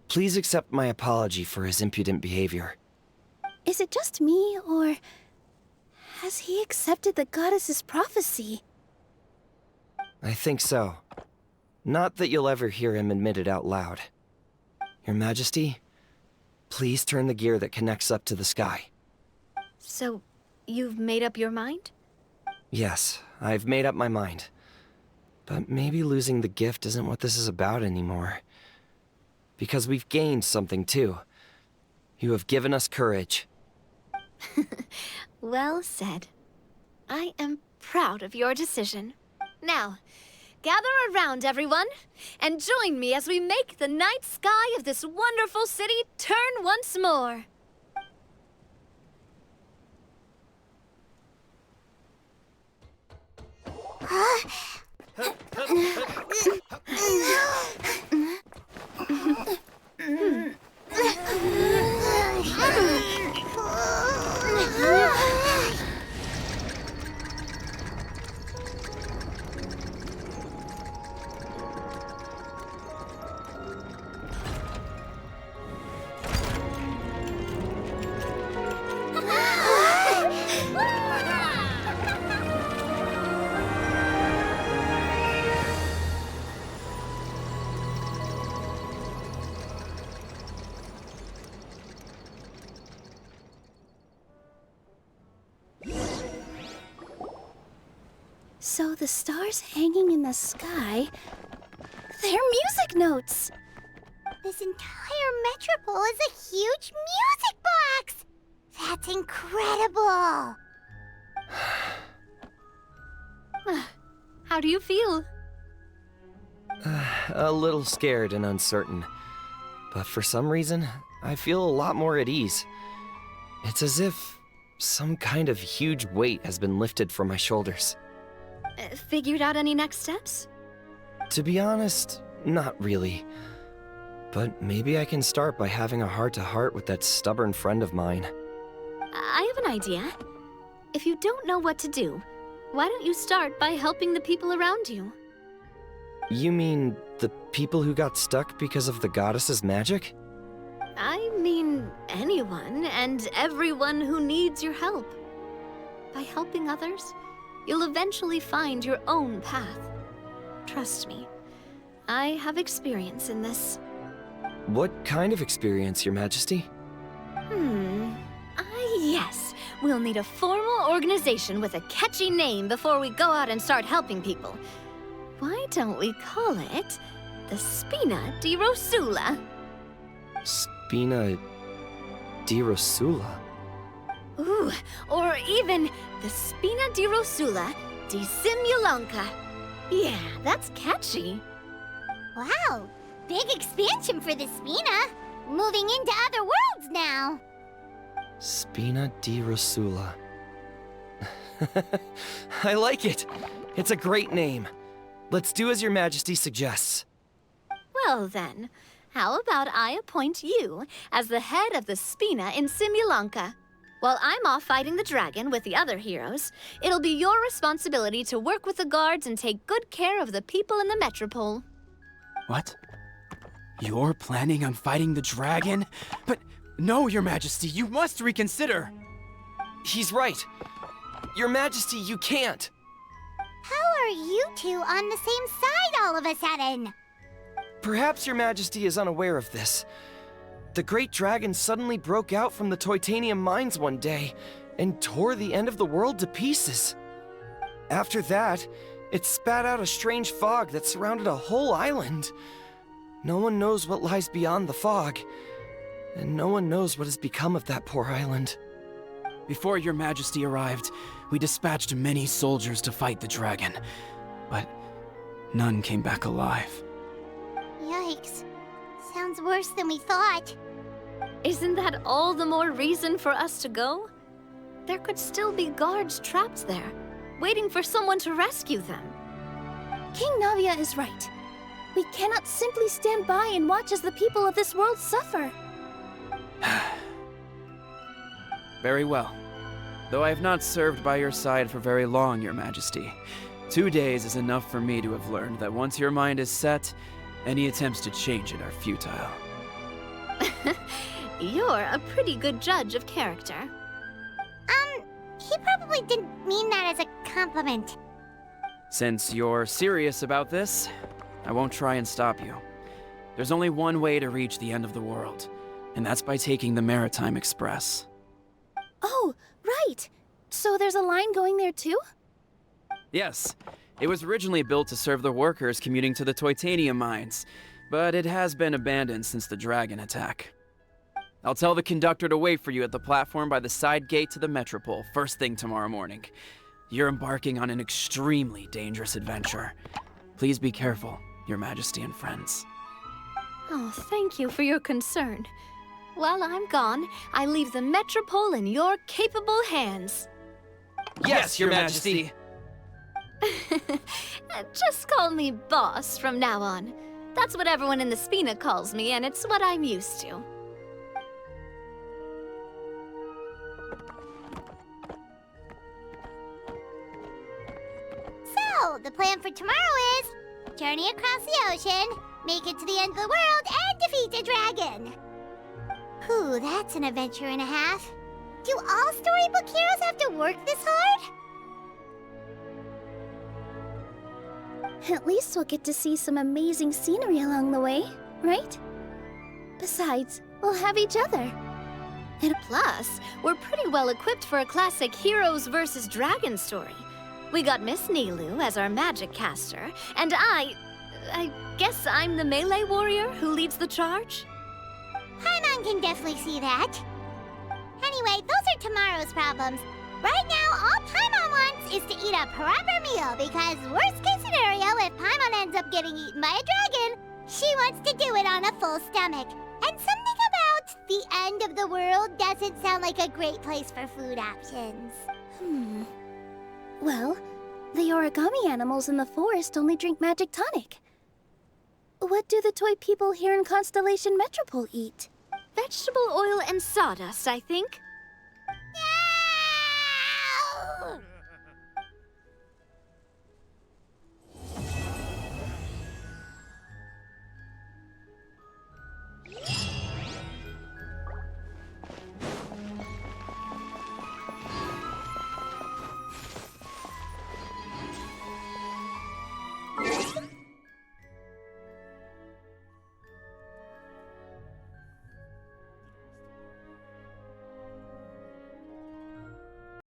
O: Please accept my apology for his impudent behavior.
G: Is it just me, or has he accepted the goddess's prophecy?
O: I think so. Not that you'll ever hear him admit it out loud. Your Majesty, please turn the gear that connects up to the sky.
H: So, you've made up your mind?
O: Yes, I've made up my mind. But maybe losing the gift isn't what this is about anymore. because we've gained something too. You have given us courage.
H: Well said. I am proud of your decision. Now, gather around, everyone, and join me as we make the night sky of this wonderful city turn once more.
G: So the stars hanging in the sky, they're music notes.
D: This entire metropole is a huge music box! That's incredible!
H: How do you feel?
O: A little scared and uncertain. But for some reason, I feel a lot more at ease. It's as if some kind of huge weight has been lifted from my shoulders.
H: Figured out any next steps?
O: To be honest, not really. But maybe I can start by having a heart-to-heart with that stubborn friend of mine.
H: I have an idea. If you don't know what to do, why don't you start by helping the people around you?
O: You mean the people who got stuck because of the goddess's magic?
H: I mean anyone and everyone who needs your help. By helping others, you'll eventually find your own path. Trust me, I have experience in this.
O: What kind of experience, Your Majesty?
H: Yes. We'll need a formal organization with a catchy name before we go out and start helping people. Why don't we call it the Spina di Rosula?
O: Spina di Rosula?
H: Ooh, or even the Spina di Rosula di Simulanka. Yeah, that's catchy.
D: Wow, big expansion for the Spina. Moving into other worlds now.
O: Spina di Rosula. I like it! It's a great name. Let's do as Your Majesty suggests.
H: Well then, how about I appoint you as the head of the Spina in Simulanka? While I'm off fighting the dragon with the other heroes, it'll be your responsibility to work with the guards and take good care of the people in the metropole.
P: What? You're planning on fighting the dragon? But no, Your Majesty, you must reconsider.
O: He's right. Your Majesty, you can't.
D: How are you two on the same side all of a sudden?
O: Perhaps Your Majesty is unaware of this. The great dragon suddenly broke out from the Titanium mines one day and tore the end of the world to pieces. After that, it spat out a strange fog that surrounded a whole island. No one knows what lies beyond the fog, and no one knows what has become of that poor island.
P: Before Your Majesty arrived, we dispatched many soldiers to fight the dragon, but none came back alive.
D: Yikes. Sounds worse than we thought.
H: Isn't that all the more reason for us to go? There could still be guards trapped there, waiting for someone to rescue them.
G: King Navia is right. We cannot simply stand by and watch as the people of this world suffer.
P: Very well. Though I have not served by your side for very long, Your Majesty, 2 days is enough for me to have learned that once your mind is set, any attempts to change it are futile.
H: You're a pretty good judge of character.
D: He probably didn't mean that as a compliment.
P: Since you're serious about this, I won't try and stop you. There's only one way to reach the end of the world, and that's by taking the Maritime Express.
G: Oh, right. So there's a line going there too?
P: Yes, it was originally built to serve the workers commuting to the Titanium mines, but it has been abandoned since the dragon attack. I'll tell the conductor to wait for you at the platform by the side gate to the Metropole first thing tomorrow morning. You're embarking on an extremely dangerous adventure. Please be careful, Your Majesty and friends.
H: Oh, thank you for your concern. While I'm gone, I leave the Metropole in your capable hands.
P: Yes, Your Majesty!
H: Just call me Boss from now on. That's what everyone in the Spina calls me, and it's what I'm used to.
D: So, the plan for tomorrow is journey across the ocean, make it to the end of the world, and defeat a dragon. Whew, that's an adventure and a half. Do all storybook heroes have to work this hard?
G: At least we'll get to see some amazing scenery along the way, right? Besides, we'll have each other.
H: And plus, we're pretty well equipped for a classic heroes versus dragons story. We got Miss Nilu as our magic caster, and I guess I'm the melee warrior who leads the charge?
D: Paimon can definitely see that. Anyway, those are tomorrow's problems. Right now, all Paimon wants is to eat a proper meal, because worst case scenario, if Paimon ends up getting eaten by a dragon, she wants to do it on a full stomach. And something about the end of the world doesn't sound like a great place for food options.
G: Well, the origami animals in the forest only drink magic tonic. What do the toy people here in Constellation Metropole eat?
H: Vegetable oil and sawdust, I think.